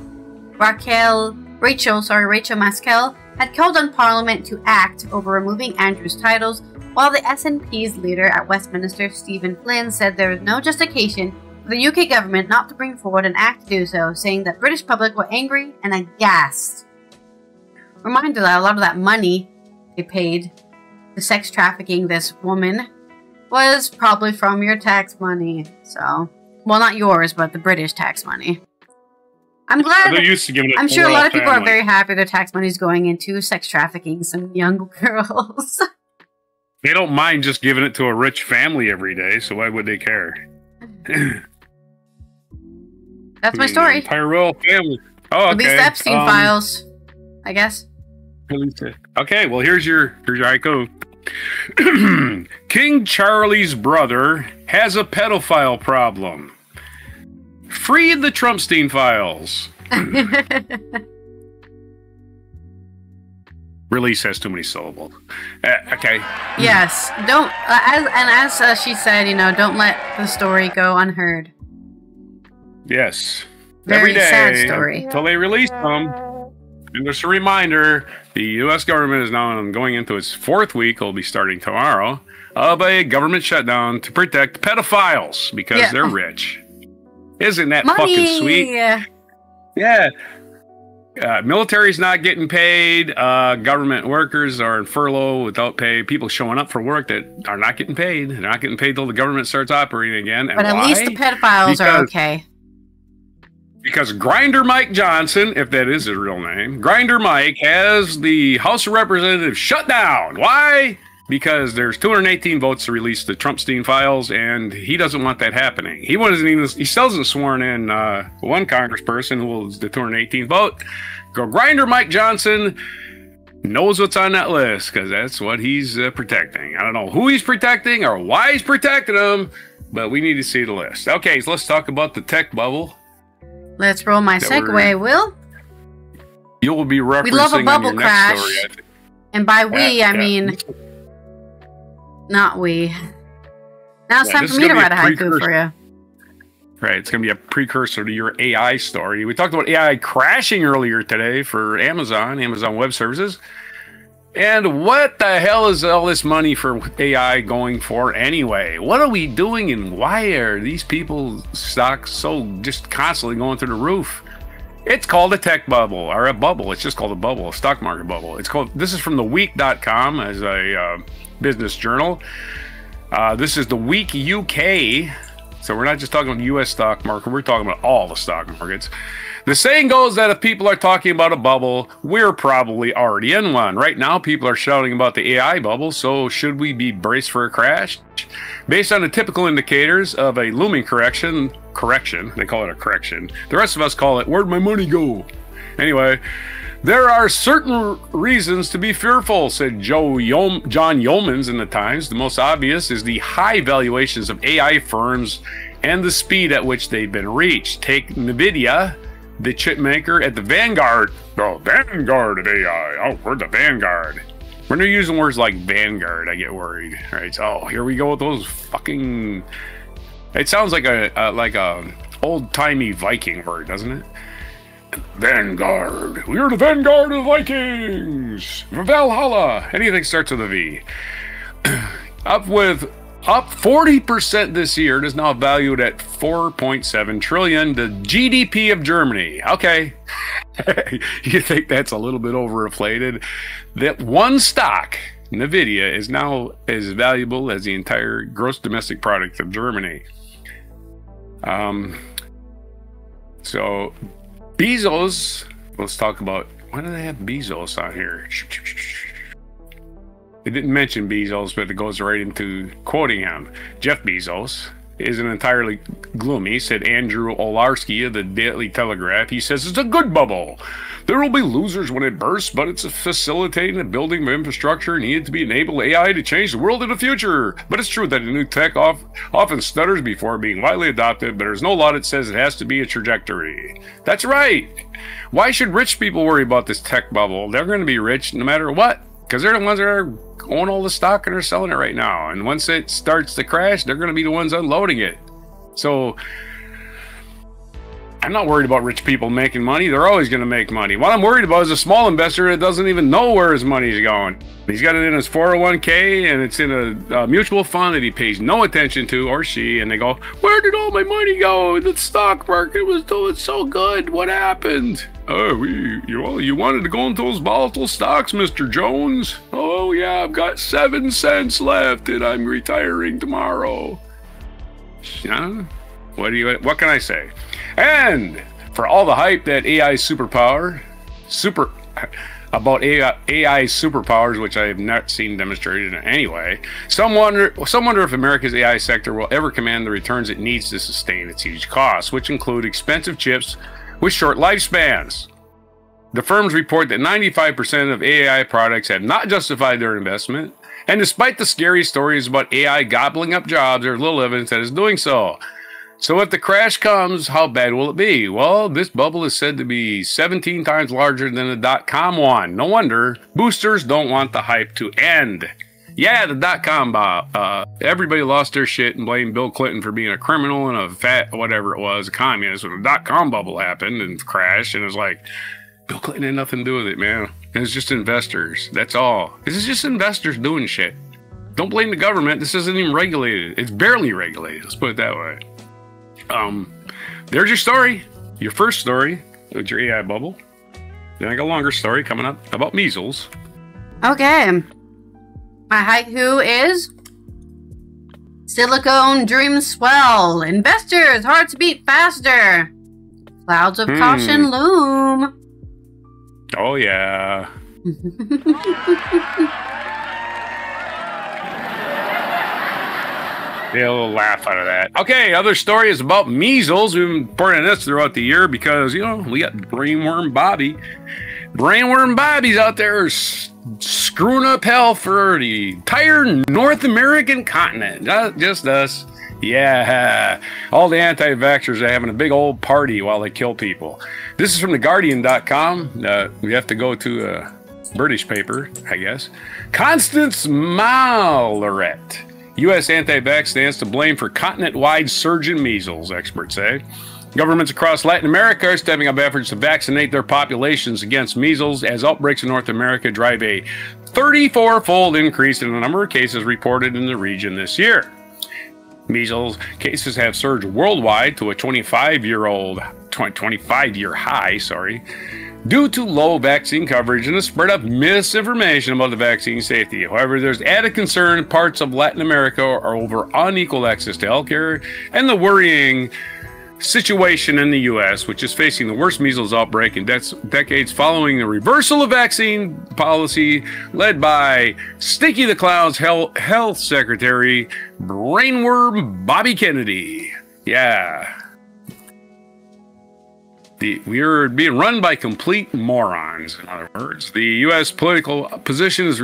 Rachel Maskell had called on Parliament to act over removing Andrew's titles, while the SNP's leader at Westminster, Stephen Flynn, said there was no justification for the UK government not to bring forward an act to do so, saying that British public were angry and aghast. Reminder that a lot of that money they paid the sex trafficking this woman was probably from your tax money. So, well, not yours, but the British tax money. I'm glad. They're used to giving it. I'm sure a lot of people are very happy their tax money is going into sex trafficking some young girls. They don't mind just giving it to a rich family every day, so why would they care? That's my story. Entire royal family. Oh, okay. At least the Epstein files, I guess. Okay, well here's your haiku. King Charlie's brother has a pedophile problem. Free the Trumpstein files. Release has too many syllables. Okay. Yes. Don't. As she said, don't let the story go unheard. Yes. Very every day sad story. Until they release them. And just a reminder, the U.S. government is now going into its 4th week. It'll be starting tomorrow of a government shutdown to protect pedophiles because they're rich. Isn't that fucking sweet? Yeah. Military's not getting paid. Government workers are in furlough without pay. People showing up for work that are not getting paid. They're not getting paid till the government starts operating again. And but at least the pedophiles are okay. Because Grinder Mike Johnson, if that is his real name, Grinder Mike has the House of Representatives shut down. Why? Because there's 218 votes to release the Trumpstein files, and he doesn't want that happening. He still hasn't sworn in one congressperson who was the 218th vote. Grinder Mike Johnson knows what's on that list because that's what he's protecting. I don't know who he's protecting or why he's protecting them, but we need to see the list. Okay, so let's talk about the tech bubble. Let's roll my segue, Will. You will be referencing We love a bubble on your crash. next story, I think. And by we, I mean... Not we. Now it's time for me to write a haiku for you. Right, it's going to be a precursor to your AI story. We talked about AI crashing earlier today for Amazon Web Services. And what the hell is all this money for AI going for anyway? What are we doing, and why are these people's stocks so just constantly going through the roof? It's called a tech bubble, or a bubble. It's just called a bubble, a stock market bubble. This is from theweek.com as a business journal. This is the Week UK. So we're not just talking about the U.S. stock market. We're talking about all the stock markets. The saying goes that if people are talking about a bubble, we're probably already in one. Right now, people are shouting about the AI bubble. So should we be braced for a crash? Based on the typical indicators of a looming correction, they call it a correction. The rest of us call it, where'd my money go? Anyway, there are certain reasons to be fearful, said John Yeomans in the Times. The most obvious is the high valuations of AI firms and the speed at which they've been reached. Take NVIDIA, the chip maker at the vanguard. Oh, vanguard of AI. Oh, we're the vanguard. When they're using words like vanguard, I get worried. All right, so here we go with those fucking... It sounds like a old-timey Viking word, doesn't it? Vanguard. We are the vanguard of the Vikings. Valhalla. Anything starts with a V. Up 40% this year. It is now valued at 4.7 trillion. The GDP of Germany. Okay. You think that's a little bit overinflated? That one stock, NVIDIA, is now as valuable as the entire gross domestic product of Germany. So Bezos, let's talk about, why do they have Bezos on here? They didn't mention Bezos, but it goes right into quoting him. Jeff Bezos isn't entirely gloomy, said Andrew Olarski of the Daily Telegraph. He says it's a good bubble. There will be losers when it bursts, but it's facilitating the building of infrastructure needed to enable AI to change the world in the future. But it's true that a new tech often stutters before being widely adopted, but there's no law that says it has to be a trajectory. That's right. Why should rich people worry about this tech bubble? They're going to be rich no matter what, because they're the ones that are own all the stock and are selling it right now. And once it starts to crash, they're going to be the ones unloading it. So I'm not worried about rich people making money. They're always going to make money. What I'm worried about is a small investor that doesn't even know where his money's going. He's got it in his 401k and it's in a mutual fund that he pays no attention to, or she, and they go, where did all my money go? The stock market was doing so good. What happened? Oh, you wanted to go into those volatile stocks, Mr. Jones? Oh, yeah, I've got 7 cents left and I'm retiring tomorrow. Yeah? What can I say? And for all the hype that AI superpowers, which I have not seen demonstrated in any way, some wonder if America's AI sector will ever command the returns it needs to sustain its huge costs, which include expensive chips with short lifespans. The firms report that 95% of AI products have not justified their investment, and despite the scary stories about AI gobbling up jobs, there's little evidence that it's doing so. So if the crash comes, how bad will it be? Well, this bubble is said to be 17 times larger than the dot-com one. No wonder boosters don't want the hype to end. Yeah, the dot-com bomb. Everybody lost their shit and blamed Bill Clinton for being a criminal and a fat, whatever it was, a communist. When the dot-com bubble happened and crashed, and it was like, Bill Clinton had nothing to do with it, man. It was just investors. That's all. This is just investors doing shit. Don't blame the government. This isn't even regulated. It's barely regulated. Let's put it that way. There's your story. Your first story with your AI bubble. Then I got a longer story coming up about measles. Okay. My haiku is Silicone dreams swell. Investors, hearts beat faster. Clouds of caution loom. Oh, yeah. They'll laugh out of that. Okay, other story is about measles. We've been reporting this throughout the year because, we got brainworm Bobby. brainworm Bobbies out there screwing up hell for the entire North American continent. Not just us. Yeah, all the anti-vaxxers are having a big old party while they kill people. This is from theguardian.com. We have to go to a British paper, I guess. Constance Malloret. U.S. anti-vax stands to blame for continent-wide surge in measles, experts say. Governments across Latin America are stepping up efforts to vaccinate their populations against measles as outbreaks in North America drive a 34-fold increase in the number of cases reported in the region this year. Measles cases have surged worldwide to a 25-year high, due to low vaccine coverage and the spread of misinformation about the vaccine safety. However, there's added concern in parts of Latin America are over unequal access to healthcare and the worrying situation in the U.S., which is facing the worst measles outbreak in decades following the reversal of vaccine policy led by Stinky the Clown's health secretary, brainworm Bobby Kennedy. Yeah. We are being run by complete morons, in other words. The U.S. political position is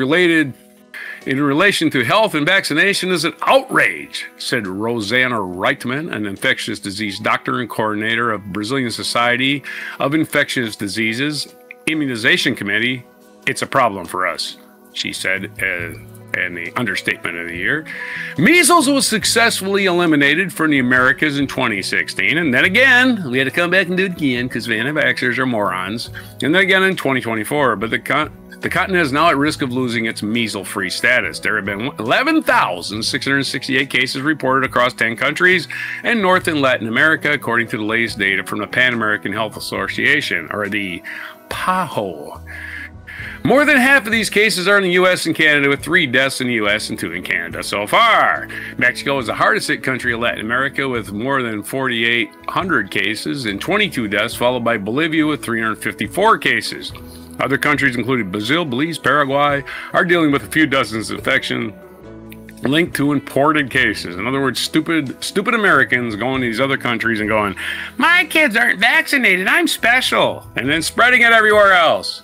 in relation to health and vaccination is an outrage, said Rosanna Reitman, an infectious disease doctor and coordinator of Brazilian Society of Infectious Diseases Immunization Committee. It's a problem for us, she said, in the understatement of the year. Measles was successfully eliminated from the Americas in 2016, and then again, we had to come back and do it again because the anti-vaxxers are morons, and then again in 2024, but the continent is now at risk of losing its measles-free status. There have been 11,668 cases reported across 10 countries and North and Latin America, according to the latest data from the Pan American Health Association, or the PAHO. More than half of these cases are in the U.S. and Canada, with 3 deaths in the U.S. and 2 in Canada so far. Mexico is the hardest hit country in Latin America with more than 4,800 cases and 22 deaths, followed by Bolivia with 354 cases. Other countries, including Brazil, Belize, Paraguay, are dealing with a few dozens of infections linked to imported cases. In other words, stupid Americans going to these other countries and going, my kids aren't vaccinated, I'm special, and then spreading it everywhere else.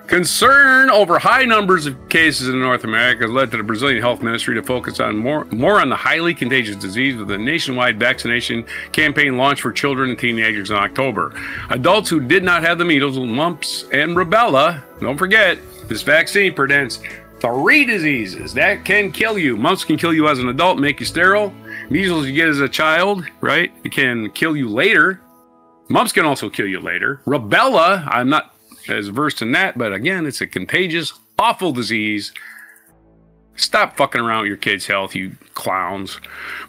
Concern over high numbers of cases in North America has led to the Brazilian Health Ministry to focus on more on the highly contagious disease, with a nationwide vaccination campaign launched for children and teenagers in October. Adults who did not have the measles, mumps, and rubella, don't forget, this vaccine prevents 3 diseases that can kill you. Mumps can kill you as an adult, make you sterile. Measles you get as a child, right? It can kill you later. Mumps can also kill you later. Rubella, I'm not as versed in that, but again, it's a contagious, awful disease. Stop fucking around with your kids' health, you clowns.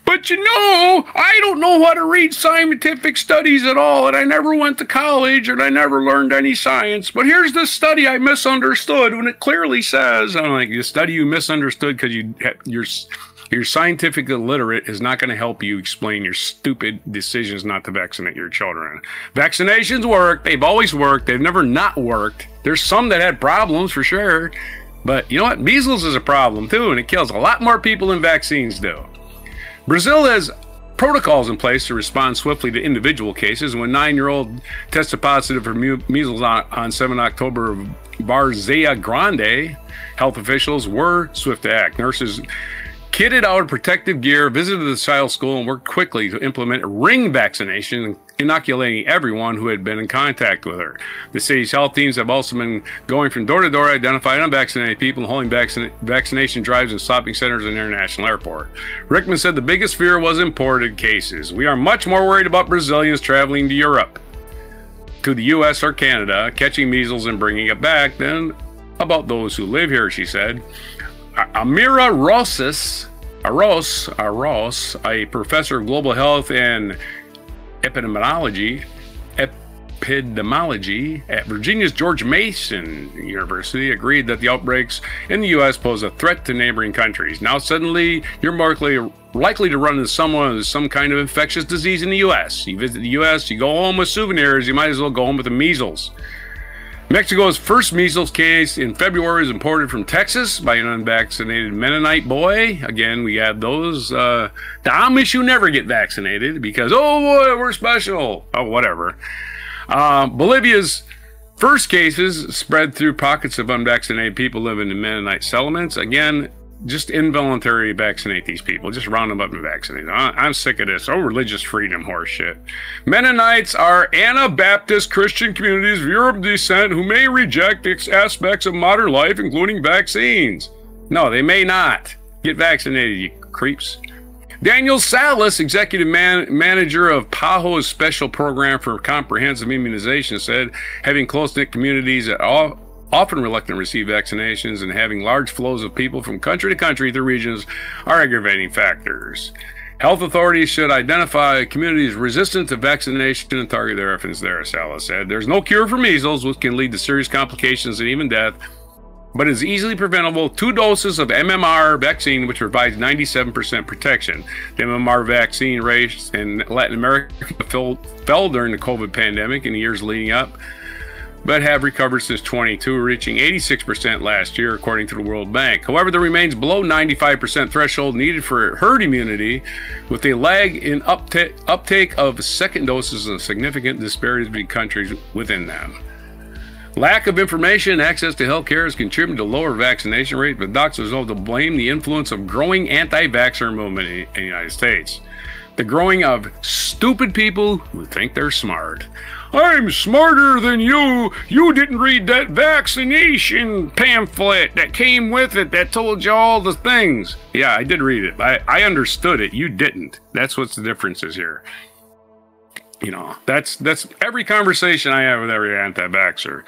But you know, I don't know how to read scientific studies at all, and I never went to college, and I never learned any science. But here's this study I misunderstood when it clearly says, I'm like, the study you misunderstood because you're scientific illiterate is not going to help you explain your stupid decisions not to vaccinate your children. Vaccinations work. They've always worked. They've never not worked. There's some that had problems for sure. But you know what? Measles is a problem too, and it kills a lot more people than vaccines do. Brazil has protocols in place to respond swiftly to individual cases. When 9-year-old tested positive for measles on 7 October, Várzea Grande, health officials were swift to act. Nurses kitted out in protective gear, visited the child's school, and worked quickly to implement a ring vaccination, inoculating everyone who had been in contact with her. The city's health teams have also been going from door to door, identifying unvaccinated people and holding vaccination drives in shopping centers and international airport. Rickman said the biggest fear was imported cases. We are much more worried about Brazilians traveling to Europe, to the U.S. or Canada, catching measles and bringing it back than about those who live here, she said. Amira Arros, a professor of global health and epidemiology at Virginia's George Mason University, agreed that the outbreaks in the U.S. pose a threat to neighboring countries. Now suddenly, you're more likely to run into someone with some kind of infectious disease in the U.S. You visit the U.S., you go home with souvenirs, you might as well go home with the measles. Mexico's first measles case in February was imported from Texas by an unvaccinated Mennonite boy. Again, we have those, the Amish who never get vaccinated because, oh boy, we're special. Oh, whatever. Bolivia's First cases spread through pockets of unvaccinated people living in Mennonite settlements. Again, just involuntary vaccinate these people. Just round them up and vaccinate them. I'm sick of this. Oh, religious freedom horse shit. Mennonites are Anabaptist Christian communities of Europe descent who may reject aspects of modern life, including vaccines. No, they may not. Get vaccinated, you creeps. Daniel Salas, executive manager of PAHO's special program for comprehensive immunization, said having close-knit communities that often reluctant to receive vaccinations and having large flows of people from country to country through regions are aggravating factors. Health authorities should identify communities resistant to vaccination and target their efforts there, Salas said. There's no cure for measles, which can lead to serious complications and even death, but is easily preventable. 2 doses of MMR vaccine, which provides 97% protection. The MMR vaccine rates in Latin America fell during the COVID pandemic in the years leading up, but have recovered since 22, reaching 86% last year, according to the World Bank. However, there remains below 95% threshold needed for herd immunity, with a lag in uptake of second doses and significant disparities between countries within them. Lack of information and access to health care has contributed to lower vaccination rates, but doctors also blame the influence of growing anti-vaxxer movement in the United States. The growing of stupid people who think they're smart. I'm smarter than you. You didn't read that vaccination pamphlet that came with it that told you all the things. Yeah, I did read it. I understood it. You didn't. That's what's the difference is here. You know, that's every conversation I have with every anti-vaxxer.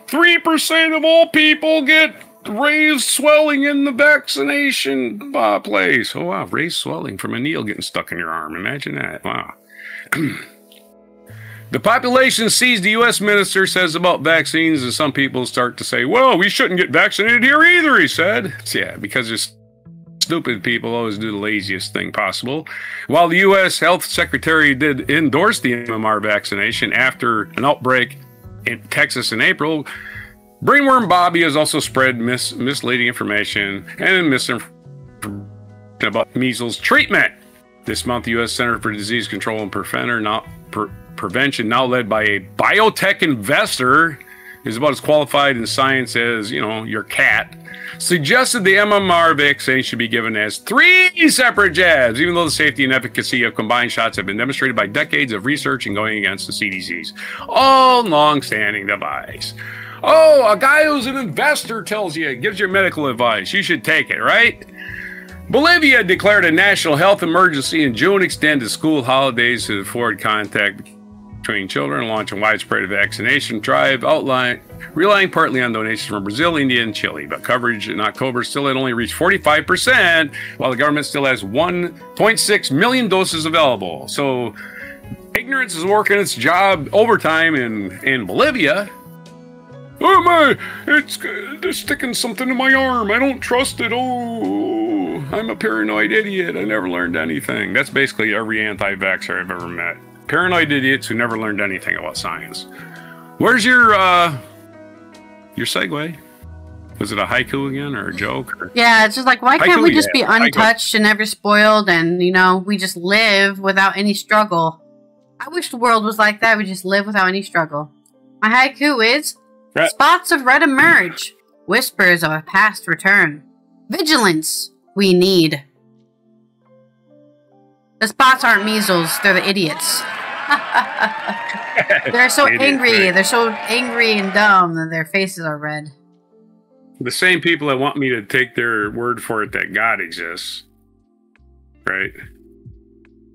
3% of all people get raised swelling in the vaccination place. Oh, wow. Raised swelling from a needle getting stuck in your arm. Imagine that. Wow. The population sees the U.S. minister says about vaccines, and some people start to say, well, we shouldn't get vaccinated here either, he said. Yeah, because there's stupid people always do the laziest thing possible. While the U.S. Health Secretary did endorse the MMR vaccination after an outbreak in Texas in April, Brainworm Bobby has also spread misleading information and misinformation about measles treatment. This month, the U.S. Center for Disease Control and Prevention, now led by a biotech investor, is about as qualified in science as, you know, your cat, suggested the MMR vaccine should be given as 3 separate jabs, even though the safety and efficacy of combined shots have been demonstrated by decades of research and going against the CDC's long-standing advice. Oh, a guy who's an investor tells you, gives you medical advice. You should take it, right? Bolivia declared a national health emergency in June, extended school holidays to avoid contact between children, launching widespread vaccination drive, relying partly on donations from Brazil, India, and Chile. But coverage in October still had only reached 45%, while the government still has 1.6 million doses available. So ignorance is working its job overtime in Bolivia. Oh my, they're sticking something in my arm. I don't trust it. Oh, I'm a paranoid idiot. I never learned anything. That's basically every anti-vaxxer I've ever met. Paranoid idiots who never learned anything about science. Where's your segue? Was it a haiku again or a joke? Or? Yeah, it's just like, why can't we just be untouched and never spoiled and, you know, we just live without any struggle? I wish the world was like that. We just live without any struggle. My haiku is, spots of red emerge, whispers of a past return. Vigilance we need. The spots aren't measles, they're the idiots. They're so angry. They're so angry and dumb that their faces are red. The same people that want me to take their word for it that God exists, right?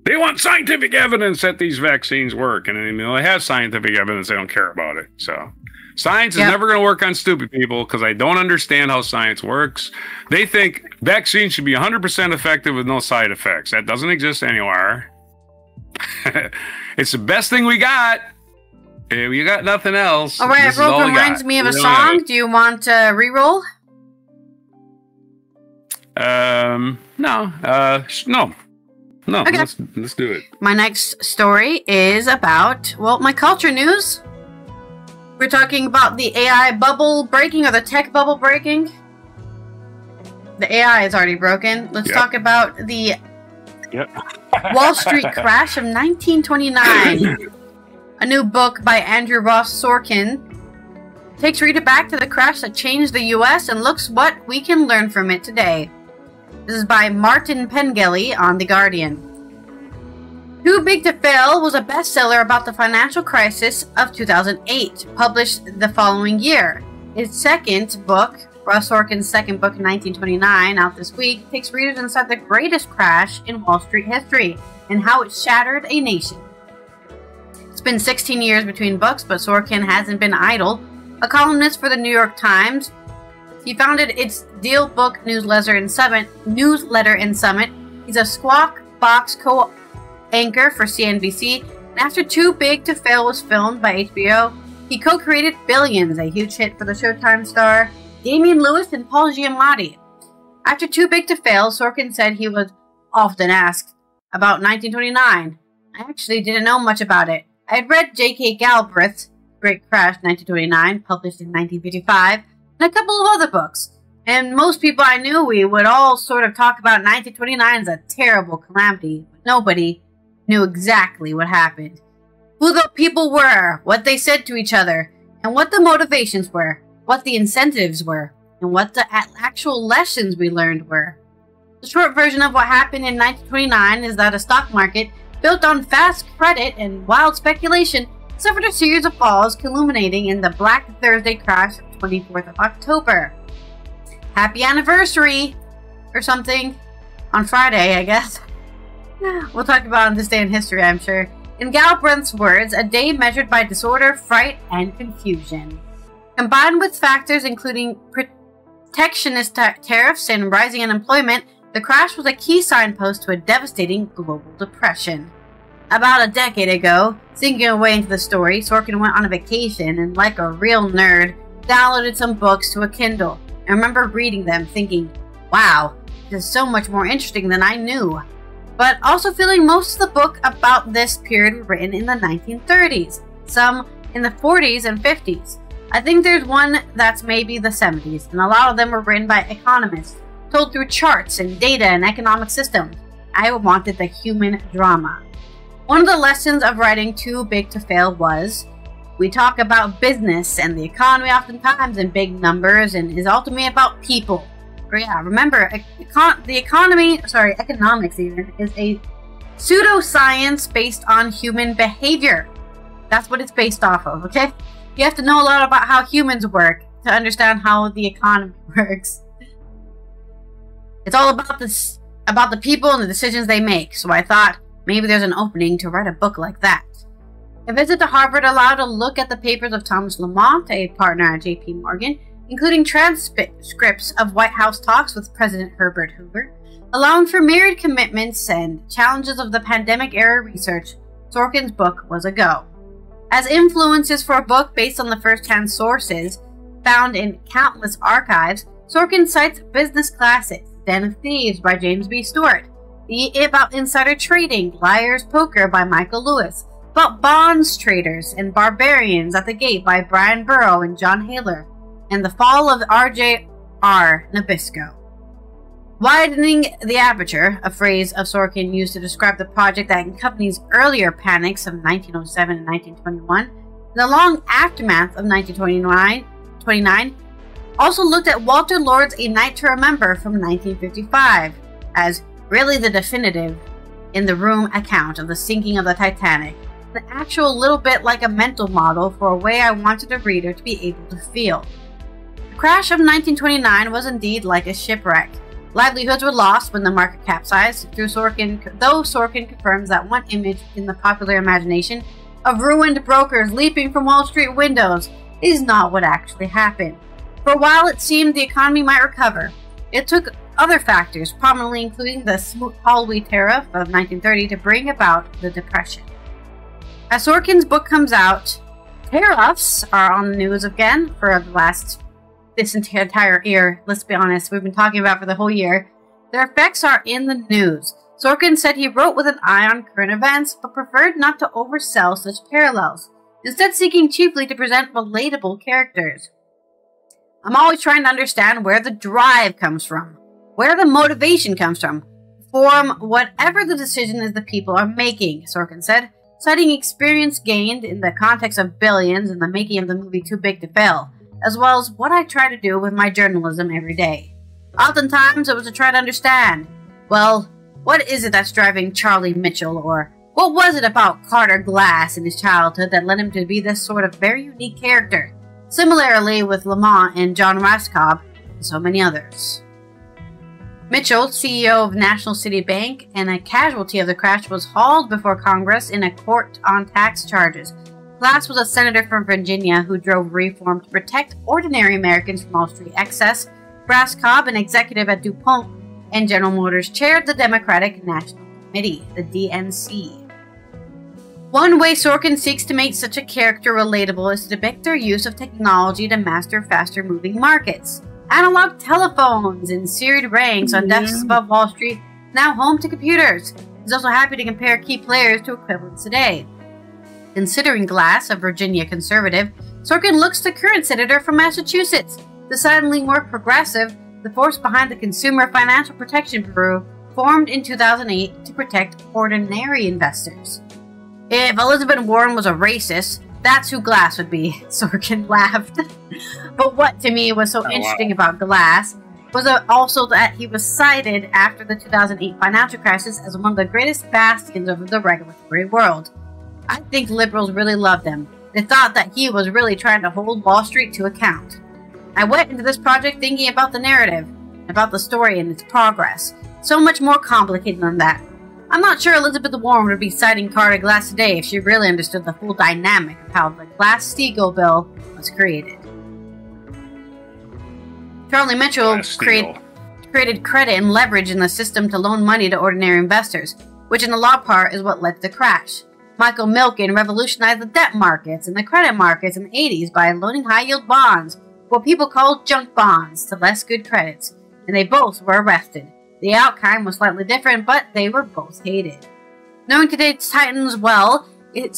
They want scientific evidence that these vaccines work, and you know, they have scientific evidence. They don't care about it. So science is never going to work on stupid people because I don't understand how science works. They think vaccines should be 100% effective with no side effects. That doesn't exist anywhere. It's the best thing we got. We got nothing else. All right, Rogue reminds me of a song. Do you want to re-roll? No. Okay. Let's do it. My next story is about, well, my culture news. We're talking about the AI bubble breaking, or the tech bubble breaking. The AI is already broken. Let's talk about the Wall Street crash of 1929. A new book by Andrew Ross Sorkin takes reader back to the crash that changed the US and looks what we can learn from it today. This is by Martin Pengelly on The Guardian. Too Big to Fail was a bestseller about the financial crisis of 2008, published the following year. His second book, Russ Sorkin's second book in 1929, out this week, takes readers inside the greatest crash in Wall Street history and how it shattered a nation. It's been 16 years between books, but Sorkin hasn't been idle. A columnist for the New York Times, he founded its Deal Book newsletter and Summit. He's a Squawk Box co-anchor for CNBC, and after Too Big to Fail was filmed by HBO, he co-created Billions, a huge hit for the Showtime star Damian Lewis and Paul Giamatti. After Too Big to Fail, Sorkin said he was often asked about 1929. I actually didn't know much about it. I had read J.K. Galbraith's Great Crash 1929, published in 1955, and a couple of other books. And most people I knew, we would all sort of talk about 1929 as a terrible calamity, but nobody knew exactly what happened. Who the people were, what they said to each other, and what the motivations were, what the incentives were, and what the actual lessons we learned were. The short version of what happened in 1929 is that a stock market built on fast credit and wild speculation suffered a series of falls culminating in the Black Thursday crash of 24th of October. Happy anniversary! Or something. On Friday, I guess. We'll talk about on this day in history, I'm sure. In Galbraith's words, a day measured by disorder, fright, and confusion. Combined with factors including protectionist tariffs and rising unemployment, the crash was a key signpost to a devastating global depression. About a decade ago, sinking away into the story, Sorkin went on a vacation and, like a real nerd, downloaded some books to a Kindle. I remember reading them thinking, wow, this is so much more interesting than I knew. But also feeling most of the book about this period were written in the 1930s, some in the 40s and 50s. I think there's one that's maybe the 70s, and a lot of them were written by economists, told through charts and data and economic systems. I wanted the human drama. One of the lessons of writing Too Big to Fail was, we talk about business and the economy oftentimes in big numbers and is ultimately about people. But yeah, remember, economics even, is a pseudoscience based on human behavior. That's what it's based off of, okay? You have to know a lot about how humans work to understand how the economy works. It's all about this, about the people and the decisions they make, so I thought maybe there's an opening to write a book like that. A visit to Harvard allowed a look at the papers of Thomas Lamont, a partner at J.P. Morgan, including transcripts of White House talks with President Herbert Hoover, allowing for myriad commitments and challenges of the pandemic-era research. Sorkin's book was a go. As influences for a book based on the first-hand sources found in countless archives, Sorkin cites business classics, Den of Thieves by James B. Stewart, about insider trading, Liar's Poker by Michael Lewis, about bonds traders and barbarians at the gate by Brian Burrow and John Haler, and The Fall of R.J.R. Nabisco. Widening the aperture, a phrase of Sorkin used to describe the project that accompanies earlier panics of 1907 and 1921, in the long aftermath of 1929, also looked at Walter Lord's A Night to Remember from 1955 as really the definitive in-the-room account of the sinking of the Titanic, an actual little bit like a mental model for a way I wanted the reader to be able to feel. The crash of 1929 was indeed like a shipwreck. Livelihoods were lost when the market capsized, though Sorkin confirms that one image in the popular imagination of ruined brokers leaping from Wall Street windows is not what actually happened. For a while it seemed the economy might recover. It took other factors, prominently including the Smoot-Hawley tariff of 1930, to bring about the Depression. As Sorkin's book comes out, tariffs are on the news again for this entire year. Let's be honest, we've been talking about for the whole year. Their effects are in the news. Sorkin said he wrote with an eye on current events, but preferred not to oversell such parallels, instead seeking chiefly to present relatable characters. I'm always trying to understand where the drive comes from, where the motivation comes from, form whatever the decision is the people are making, Sorkin said, citing experience gained in the context of Billions and the making of the movie Too Big to Fail. as well as what I try to do with my journalism every day. Oftentimes, it was to try to understand, well, what is it that's driving Charlie Mitchell, or what was it about Carter Glass in his childhood that led him to be this sort of very unique character? Similarly with Lamont and John Raskob, and so many others. Mitchell, CEO of National City Bank and a casualty of the crash, was hauled before Congress in a court on tax charges. Glass was a senator from Virginia who drove reform to protect ordinary Americans from Wall Street excess. Raskob, an executive at DuPont and General Motors, chaired the Democratic National Committee, the DNC. One way Sorkin seeks to make such a character relatable is to depict their use of technology to master faster-moving markets. Analog telephones in serried ranks on desks above Wall Street, now home to computers. He's also happy to compare key players to equivalents today. Considering Glass, a Virginia conservative, Sorkin looks to current senator from Massachusetts. Decidedly more progressive, the force behind the Consumer Financial Protection Bureau, formed in 2008 to protect ordinary investors. If Elizabeth Warren was a racist, that's who Glass would be, Sorkin laughed. But what to me was so interesting about Glass was also that he was cited after the 2008 financial crisis as one of the greatest bastions of the regulatory world. I think liberals really loved him. They thought that he was really trying to hold Wall Street to account. I went into this project thinking about the narrative, about the story and its progress. So much more complicated than that. I'm not sure Elizabeth Warren would be citing Carter Glass today if she really understood the full dynamic of how the Glass-Steagall bill was created. Charlie Mitchell created credit and leverage in the system to loan money to ordinary investors, which in the law part is what led to the crash. Michael Milken revolutionized the debt markets and the credit markets in the 80s by loaning high-yield bonds, what people called junk bonds, to less good credits, and they both were arrested. The outcome was slightly different, but they were both hated. Knowing today's Titans well, it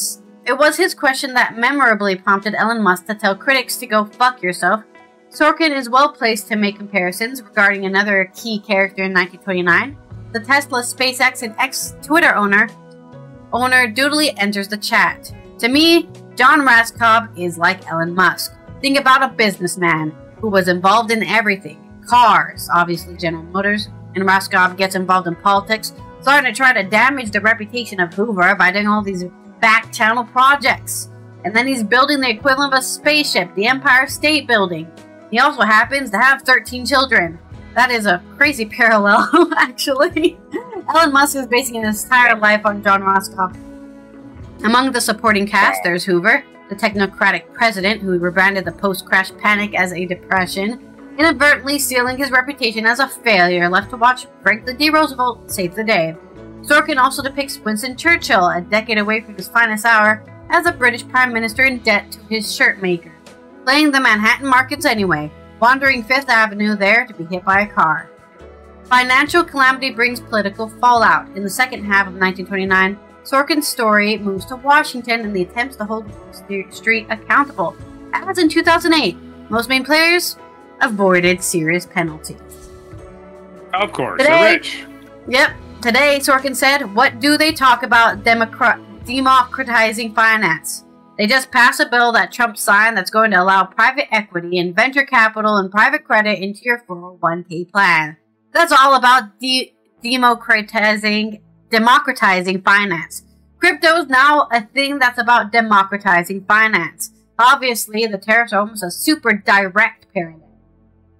was his question that memorably prompted Elon Musk to tell critics to go fuck yourself. Sorkin is well placed to make comparisons regarding another key character in 1929. The Tesla, SpaceX, and ex-Twitter owner Doodly enters the chat. To me, John Raskob is like Elon Musk. Think about a businessman who was involved in everything. Cars, obviously General Motors, and Raskob gets involved in politics, starting to try to damage the reputation of Hoover by doing all these back-channel projects. And then he's building the equivalent of a spaceship, the Empire State Building. He also happens to have 13 children. That is a crazy parallel, actually. Elon Musk is basing his entire life on John Raskob. Among the supporting cast, there's Hoover, the technocratic president who rebranded the post-crash panic as a depression, inadvertently sealing his reputation as a failure, left to watch Franklin D. Roosevelt save the day. Sorkin also depicts Winston Churchill, a decade away from his finest hour, as a British Prime Minister in debt to his shirt maker, playing the Manhattan markets anyway, wandering Fifth Avenue there to be hit by a car. Financial calamity brings political fallout. In the second half of 1929, Sorkin's story moves to Washington in the attempts to hold Wall Street accountable. As in 2008, most main players avoided serious penalties. Of course, they're rich. Yep. Today, Sorkin said, what do they talk about democratizing finance? They just passed a bill that Trump signed that's going to allow private equity and venture capital and private credit into your 401k plan. That's all about democratizing finance. Crypto is now a thing that's about democratizing finance. Obviously, the tariffs are almost a super direct parallel.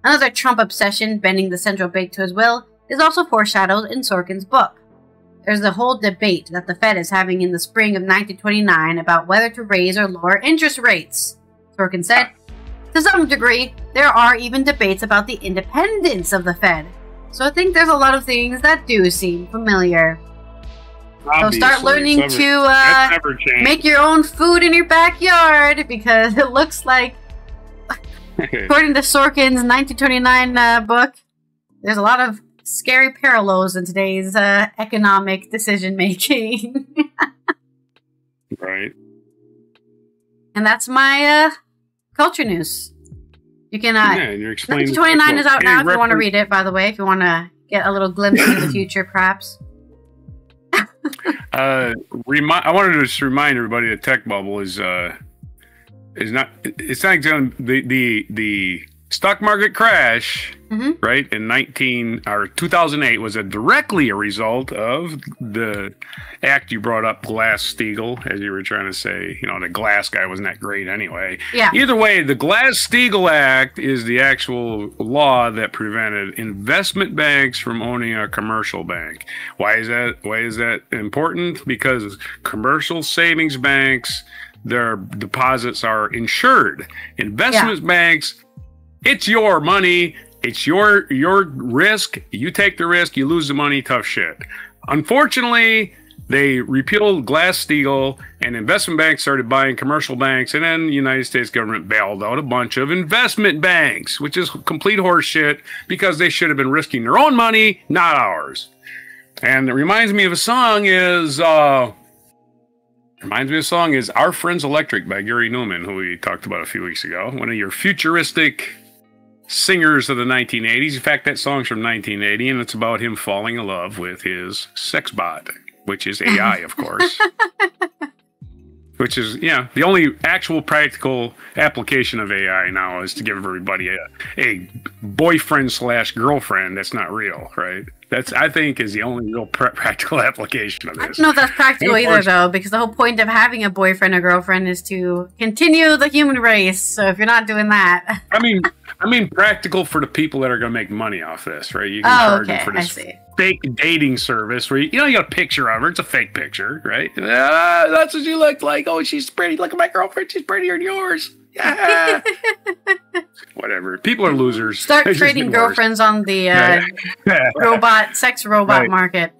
Another Trump obsession, bending the central bank to his will, is also foreshadowed in Sorkin's book. There's the whole debate that the Fed is having in the spring of 1929 about whether to raise or lower interest rates. Sorkin said, to some degree, there are even debates about the independence of the Fed. So I think there's a lot of things that do seem familiar. Obviously, so start learning to make your own food in your backyard, because it looks like, according to Sorkin's 1929 book, there's a lot of scary parallels in today's economic decision-making. Right. And that's my culture news. You can, and you're explaining 1929 is out now if you want to read it, by the way, if you want to get a little glimpse into the future, perhaps. I wanted to just remind everybody that Tech Bubble is is not. It's not going the stock market crash, right, in 2008 was directly a result of the act you brought up, Glass-Steagall, as you were trying to say. You know, the Glass guy wasn't that great anyway. Yeah. Either way, the Glass-Steagall Act is the actual law that prevented investment banks from owning a commercial bank. Why is that? Why is that important? Because commercial savings banks, their deposits are insured. Investment banks, it's your money. It's your risk. You take the risk. You lose the money. Tough shit. Unfortunately, they repealed Glass-Steagall, and investment banks started buying commercial banks, and then the United States government bailed out a bunch of investment banks, which is complete horseshit because they should have been risking their own money, not ours. And it reminds me of a song is Our Friends Electric by Gary Newman, who we talked about a few weeks ago. One of your futuristic singers of the 1980s. In fact, that song's from 1980, and it's about him falling in love with his sex bot, which is AI, of course. Which is, the only actual practical application of AI now is to give everybody a boyfriend/girlfriend that's not real, right? That's, I think, is the only real practical application of this. I don't know if that's practical either, though, because the whole point of having a boyfriend or girlfriend is to continue the human race. So if you're not doing that... I mean, practical for the people that are going to make money off this, right? You can charge them for this fake dating service where you got a picture of her. It's a fake picture, right? That's what you look like. Oh, she's pretty. Look at my girlfriend. She's prettier than yours. Yeah. Whatever. People are losers. Start trading girlfriends on the sex robot market.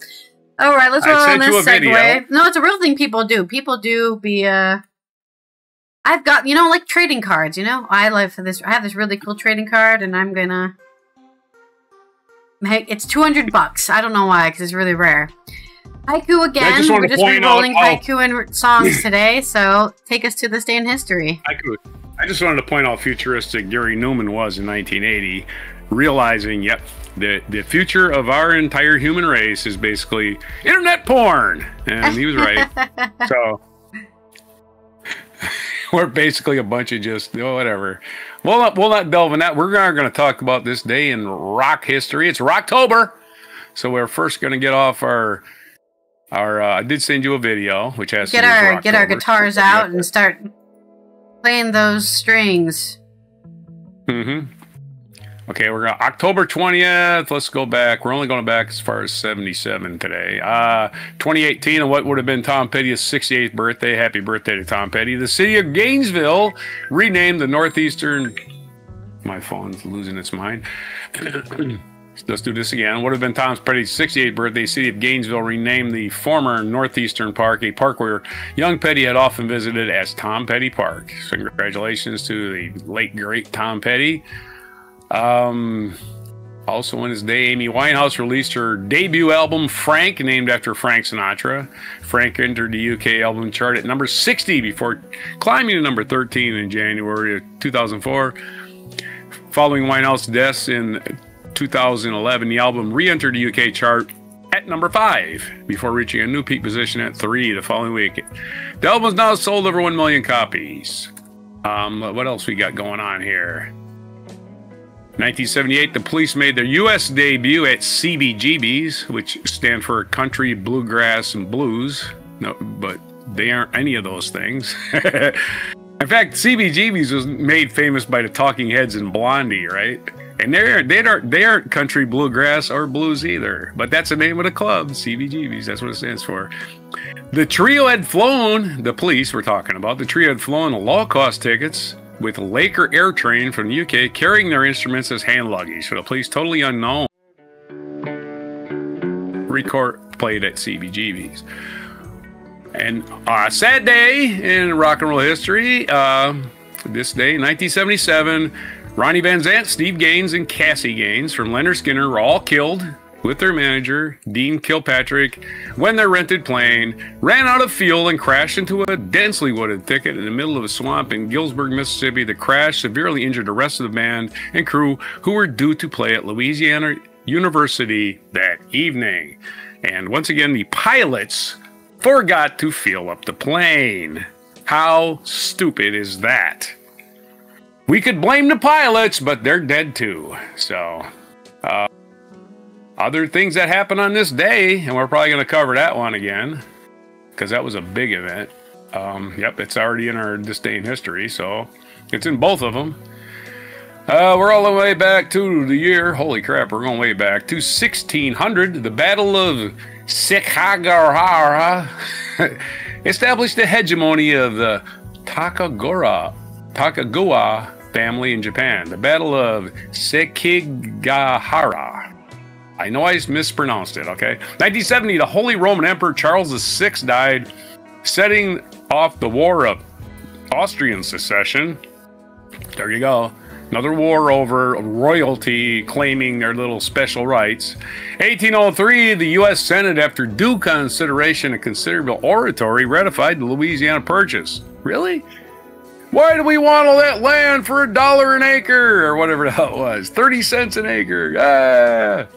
All right, let's roll on this segue. No, it's a real thing people do. People do be I've got, like trading cards, I have this really cool trading card, and I'm gonna... It's $200. I don't know why, because it's really rare. Haiku again. We're just re-rolling haiku and songs today, so take us to this day in history. Haiku. I just wanted to point out how futuristic Gary Newman was in 1980, realizing, the future of our entire human race is basically internet porn. And he was right. So... We're basically a bunch of just, whatever. We'll not delve in that. We're going to talk about this day in rock history. It's Rocktober. So we're first going to get off our I did send you a video, which has get our guitars out and start playing those strings. Okay, we're going October 20th. Let's go back. We're only going back as far as 77 today. 2018, and what would have been Tom Petty's 68th birthday. Happy birthday to Tom Petty. The city of Gainesville renamed the northeastern... My phone's losing its mind. Let's do this again. What would have been Tom Petty's 68th birthday. City of Gainesville renamed the former Northeastern Park, a park where young Petty had often visited, as Tom Petty Park. So congratulations to the late, great Tom Petty. Also on this day, Amy Winehouse released her debut album, Frank, named after Frank Sinatra. Frank entered the UK album chart at number 60 before climbing to number 13 in January of 2004. Following Winehouse's death in 2011, the album re-entered the UK chart at number 5 before reaching a new peak position at 3 the following week. The album has now sold over 1 million copies. What else we got going on here? 1978, the Police made their U.S. debut at CBGB's, which stand for Country, Bluegrass, and Blues. No, but they aren't any of those things. In fact, CBGB's was made famous by the Talking Heads and Blondie, right? And they aren't country, bluegrass, or blues either. But that's the name of the club, CBGB's. That's what it stands for. The trio had flown, the Police we're talking about, the trio had flown low-cost tickets with Laker Air Train from the UK, carrying their instruments as hand luggage for the Police, totally unknown. Record played at CBGB's. And a sad day in rock and roll history. This day, 1977, Ronnie Van Zant, Steve Gaines, and Cassie Gaines from Leonard Skinner were all killed with their manager, Dean Kilpatrick, when their rented plane ran out of fuel and crashed into a densely wooded thicket in the middle of a swamp in Gillsburg, Mississippi. The crash severely injured the rest of the band and crew who were due to play at Louisiana University that evening. And once again, the pilots forgot to fuel up the plane. How stupid is that? We could blame the pilots, but they're dead too. So, other things that happen on this day, and we're probably going to cover that one again, because that was a big event. Yep, it's already in our This Day in History, so it's in both of them. We're all the way back to the year, holy crap, we're going way back, to 1600. The Battle of Sekigahara established the hegemony of the Takagawa family in Japan. The Battle of Sekigahara. I know I mispronounced it, okay? 1970, the Holy Roman Emperor Charles VI died, setting off the War of Austrian Succession. There you go. Another war over royalty claiming their little special rights. 1803, the U.S. Senate, after due consideration and considerable oratory, ratified the Louisiana Purchase. Really? Why do we want all that land for $1 an acre? Or whatever the hell it was. 30 cents an acre.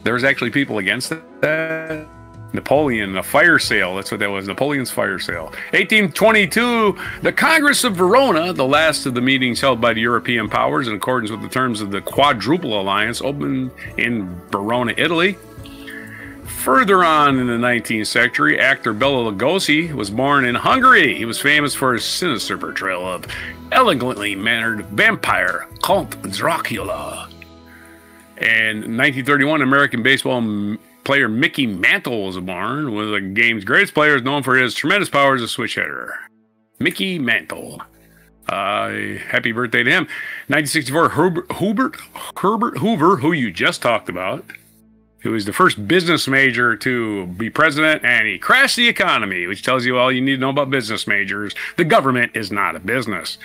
There was actually people against that. Napoleon, a fire sale. That's what that was. Napoleon's fire sale. 1822, the Congress of Verona, the last of the meetings held by the European powers in accordance with the terms of the Quadruple Alliance, opened in Verona, Italy. Further on in the 19th century, actor Bela Lugosi was born in Hungary. He was famous for his sinister portrayal of elegantly mannered vampire Count Dracula. And in 1931, American baseball player Mickey Mantle was born. One of the game's greatest players, known for his tremendous power as a switch hitter. Mickey Mantle. Happy birthday to him. 1964, Herbert Hoover, who you just talked about, who was the first business major to be president, and he crashed the economy, which tells you all you need to know about business majors. The government is not a business.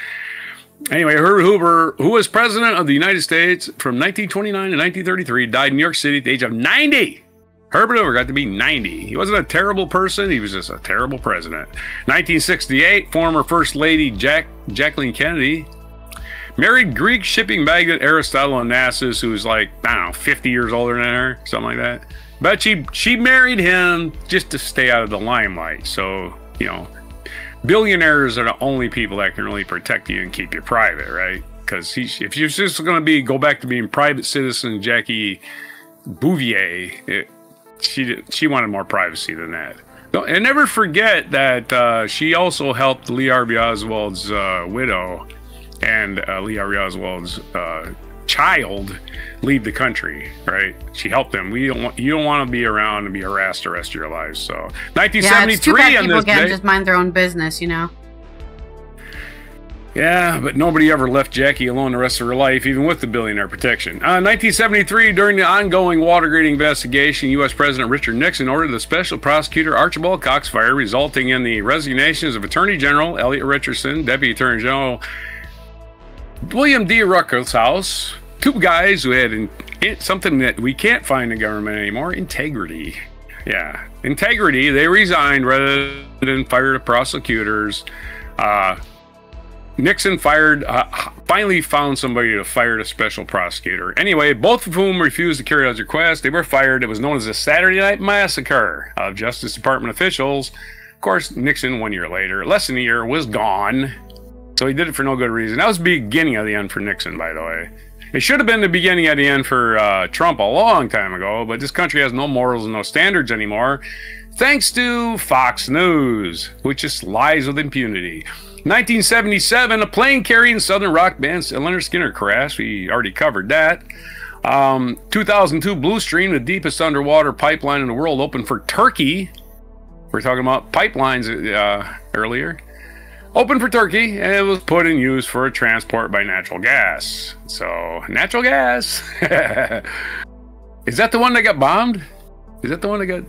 Anyway, Herbert Hoover, who was president of the United States from 1929 to 1933, died in New York City at the age of 90. Herbert Hoover got to be 90. He wasn't a terrible person. He was just a terrible president. 1968, former First Lady Jacqueline Kennedy married Greek shipping magnate Aristotle Onassis, who was like, I don't know, 50 years older than her, something like that. But she married him just to stay out of the limelight. So, you know, billionaires are the only people that can really protect you and keep you private, right? Because if you're just going to go back to being private citizen Jackie Bouvier, she wanted more privacy than that. And never forget that she also helped Lee Harvey Oswald's widow and Lee Harvey Oswald's child leave the country, right? She helped them. You don't want to be around and be harassed the rest of your lives. So 1973 it's too bad on people this can't day. just mind their own business, you know? Yeah, but nobody ever left Jackie alone the rest of her life, even with the billionaire protection. 1973, during the ongoing Watergate investigation, U.S. President Richard Nixon ordered the special prosecutor Archibald Cox fired, resulting in the resignations of Attorney General Elliot Richardson, Deputy Attorney General William D. Ruckelshaus, two guys who had something that we can't find in government anymore, integrity. Yeah, integrity. They resigned rather than fire the prosecutors. Nixon finally found somebody to fire the special prosecutor. Anyway, both of whom refused to carry out his request. They were fired. It was known as the Saturday Night Massacre of Justice Department officials. Of course, Nixon, 1 year later, less than a year, was gone. So he did it for no good reason. That was the beginning of the end for Nixon, by the way. It should have been the beginning of the end for Trump a long time ago, but this country has no morals and no standards anymore, thanks to Fox News, which just lies with impunity. 1977, a plane carrying Southern rock band Leonard Skinner crashed. We already covered that. 2002, Blue Stream, the deepest underwater pipeline in the world, opened for Turkey. We're talking about pipelines earlier. Opened for Turkey, and it was put in use for transport by natural gas. So, natural gas. Is that the one that got bombed? Is that the one that got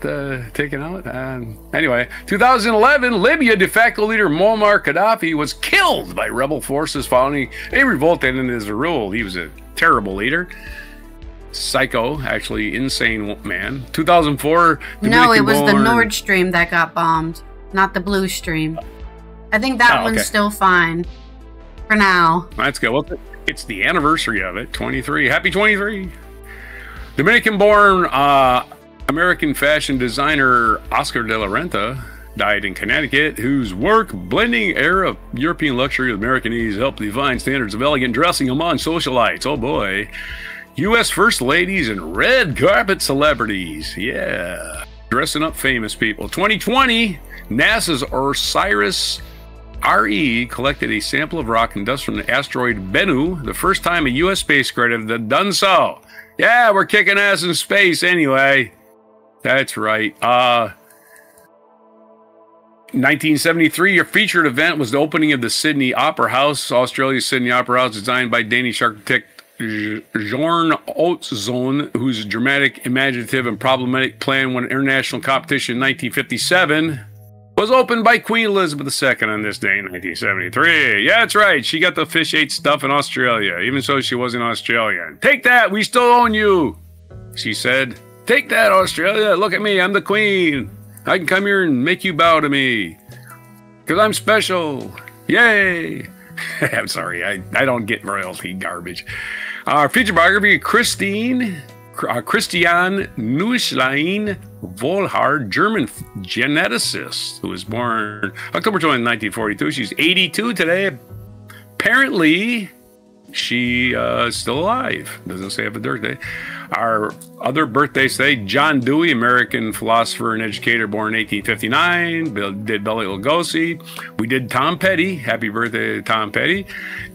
taken out? Anyway, 2011, Libya de facto leader Muammar Gaddafi was killed by rebel forces following a revolt that ended his rule. He was a terrible leader. Psycho, actually insane man. 2004. No, it was the Nord Stream that got bombed, not the Blue Stream. I think that one's still fine for now. That's good. Well, it's the anniversary of it, 23. Happy 23. Dominican-born American fashion designer Oscar de la Renta died in Connecticut, whose work blending era of European luxury with American ease helped define standards of elegant dressing among socialites. Oh boy. U.S. First Ladies and red carpet celebrities. Yeah. Dressing up famous people. 2020, NASA's OSIRIS-RE collected a sample of rock and dust from the asteroid Bennu, the first time a U.S. spacecraft had done so. Yeah, we're kicking ass in space anyway. That's right. 1973, your featured event was the opening of the Sydney Opera House. Australia's Sydney Opera House, designed by Danish architect Jorn Otzone, whose dramatic, imaginative, and problematic plan won an international competition in 1957, was opened by Queen Elizabeth II on this day in 1973. Yeah, that's right. She got to officiate stuff in Australia, even so she wasn't Australian. Take that, we still own you, she said. Take that, Australia. Look at me, I'm the Queen. I can come here and make you bow to me, because I'm special. Yay. I'm sorry, I don't get royalty garbage. Our feature biography, Christian Neuschlein Volhard, German geneticist, who was born October 20, 1942. She's 82 today. Apparently, she is still alive. Doesn't say happy birthday. Our other birthdays today, John Dewey, American philosopher and educator, born in 1859, did Bela Lugosi. We did Tom Petty. Happy birthday to Tom Petty.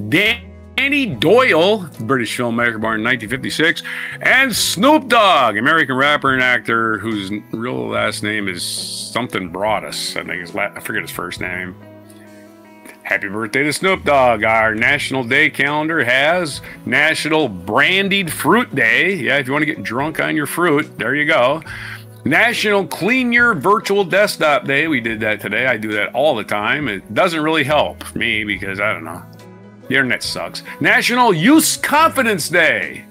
Danny Doyle, British filmmaker, born in 1956. And Snoop Dogg, American rapper and actor, whose real last name is something Broadus. I think I forget his first name. Happy birthday to Snoop Dogg. Our National Day calendar has National Brandied Fruit Day. Yeah, if you want to get drunk on your fruit, there you go. National Clean Your Virtual Desktop Day. We did that today. I do that all the time. It doesn't really help me because, I don't know, the internet sucks. National Youth Confidence Day.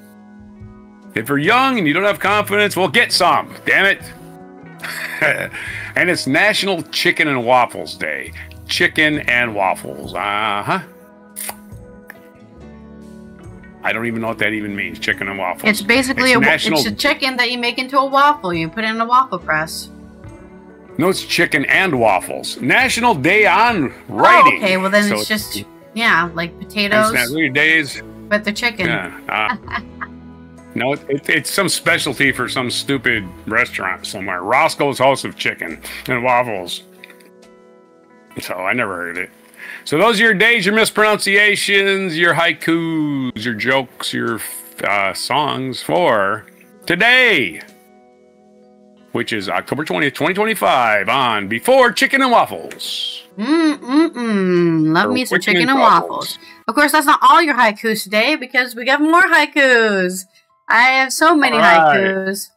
If you're young and you don't have confidence, well, get some. Damn it. And it's National Chicken and Waffles Day. Chicken and waffles. I don't even know what that even means. Chicken and waffles. It's basically it's a chicken that you make into a waffle. You put it in a waffle press. No, it's chicken and waffles. National Day on Writing. Oh, okay, well then it's just like potatoes. It's not days, but they're chicken. Yeah. No, it's some specialty for some stupid restaurant somewhere. Roscoe's House of Chicken and Waffles. So I never heard of it. So those are your days, your mispronunciations, your haikus, your jokes, your songs for today, which is October 20th, 2025 on Before Chicken and Waffles. Love me some chicken and waffles. Of course, that's not all your haikus today because we got more haikus. I have so many haikus.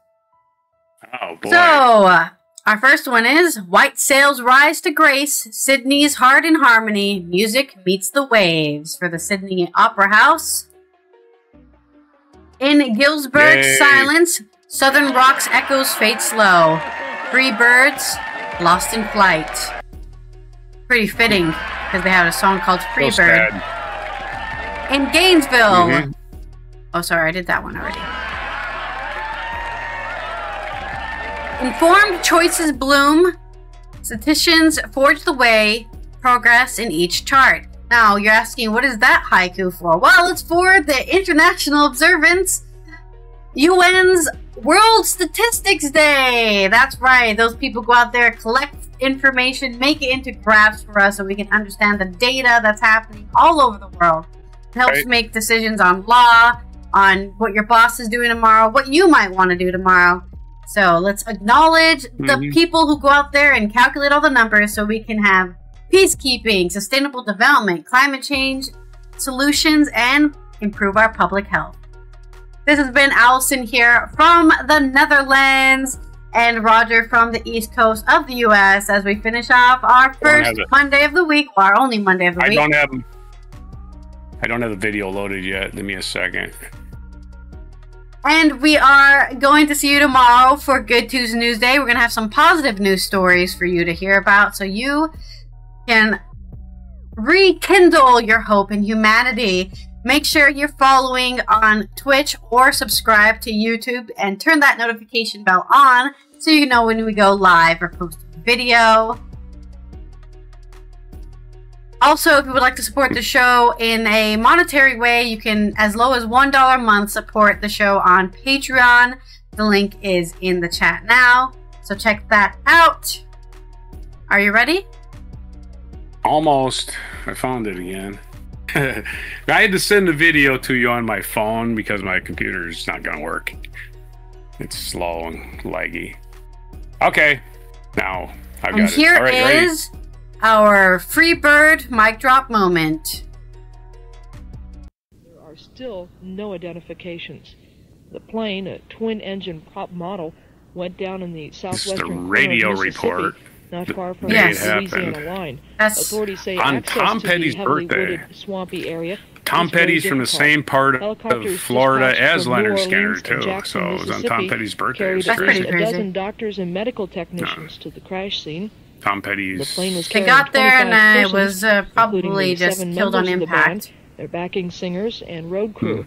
Oh, boy. So, our first one is, white sails rise to grace, Sydney's heart in harmony, music meets the waves, for the Sydney Opera House. In Gilsberg's silence, southern rocks echoes fade slow. Free birds, lost in flight. Pretty fitting, because they have a song called Free Bird. In Gainesville. Oh, sorry, I did that one already. Informed choices bloom, statisticians forge the way, progress in each chart. Now, you're asking, what is that haiku for? Well, it's for the International Observance UN's World Statistics Day. That's right. Those people go out there, collect information, make it into graphs for us so we can understand the data that's happening all over the world. It helps make decisions on law, on what your boss is doing tomorrow, what you might want to do tomorrow. So let's acknowledge the people who go out there and calculate all the numbers so we can have peacekeeping, sustainable development, climate change solutions, and improve our public health. This has been Allison here from the Netherlands and Roger from the East Coast of the U.S. as we finish off our first Monday of the week, or our only Monday of the week. I don't have the video loaded yet. Give me a second. And we are going to see you tomorrow for Good Tuesday News Day. We're going to have some positive news stories for you to hear about so you can rekindle your hope in humanity. Make sure you're following on Twitch or subscribe to YouTube and turn that notification bell on so you know when we go live or post a video. Also, if you would like to support the show in a monetary way, you can, as low as $1 a month, support the show on Patreon. The link is in the chat now, so check that out. Are you ready? Almost. I found it again. I had to send the video to you on my phone because my computer is not going to work. It's slow and laggy. Okay, now I got and it. here All right, is our free bird mic drop moment. There are still no identifications. The plane, a twin-engine prop model, went down in the southwestern This is the corner radio of Mississippi, report. not far from Yes. the Louisiana line. That's Authorities say on access Tom to Petty's the heavily birthday. wooded, swampy area Tom is very Petty's from the difficult. same part of Helicopters Florida dispatched as from Leonard New Skinner, Orleans and too. Jackson, So it was on Tom Mississippi, Petty's birthday. carried It's That's at least pretty a crazy. dozen doctors and medical technicians to the crash scene. Tom The Petty's. plane was They carrying got there 25 and it persons, was including probably the just 7 killed on members of the band, impact. their backing singers, and road crew.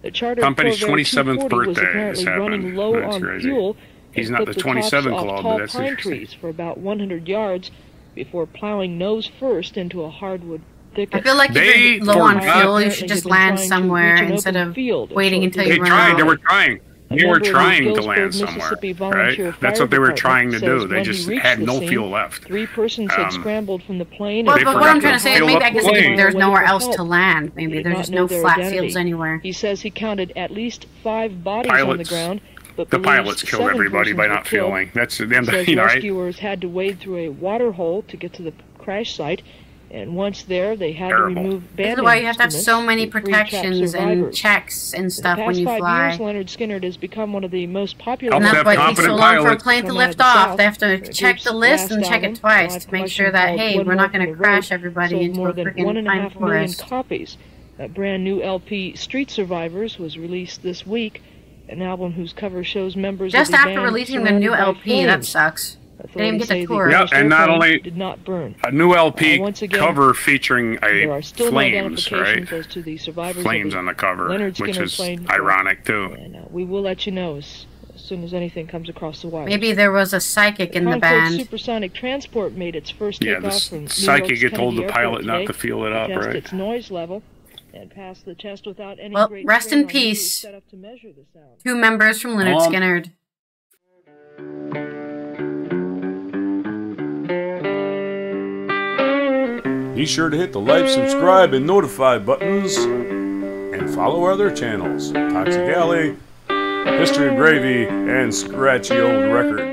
The chartered Tom Petty's Corvair 27th 240 was birthday apparently has running happened. low That's on crazy. fuel. He's and not clipped the tops 27 off club, tall but that's pine interesting. trees for about 100 yards before plowing nose first into a hardwood thicket. I feel like if They you're low on forgot- fuel, you should just land somewhere instead of waiting until you run out. They were trying. A They were member of the trying to Galesburg, land somewhere, Mississippi right? Volunteer That's Fire what they were Department trying to says do. when They he just reached had the no scene, fuel left. 3 persons had scrambled from the plane. Well, and but what forgot I'm trying to to say is fill maybe up I guess the plane. there's nowhere else Help. to land. They Maybe did there's not just know no their flat identity. fields anywhere. He says he counted at least 5 bodies on the Pilots- ground, but The believes pilots killed 7 everybody by persons not were killed. fueling. That's the He end. says You know, right? rescuers had to wade through a water hole to get to the crash site, and once there, they had Terrible. to remove This banding is why you have to have instruments so many to free trapped protections and survivors. checks and In stuff the when past you 5 fly. years, Leonard Skinner has become one of the most popular. And Help that's have why it takes so competent long for a pilots. plane to Come lift out of the off. South. They have to The check group's the list last and check album, it twice live to make collection sure that, called hey, One we're not More going from to the crash Road everybody sold into more a than freaking 1.5 pine million forest. copies. A brand new LP, Street Survivors, was released this week. An album whose cover shows members Just of the after band releasing the new surrounded by LP, that flames. sucks. Didn't even Authorities get say the the tour. Yeah, crashed and not airplane only did not burn. a new LP once again, cover featuring There a are still no flames, right? identifications as to the survivors Flames of on the cover, Leonard which Skinner is plane. ironic too. And we will let you know as soon as anything comes across the wire. Maybe there was a psychic in the Concorde band. supersonic transport made its first Yeah, takeoff the from New psychic York's had told Kennedy the pilot Airport not today to fuel it up, test right? its noise level and passed the test without any Well, great rest strain in on meters peace. set up to measure the sound. 2 members from Leonard Skinner. Be sure to hit the like, subscribe, and notify buttons, and follow our other channels, Toxic Alley, History of Gravy, and Scratchy Old Record.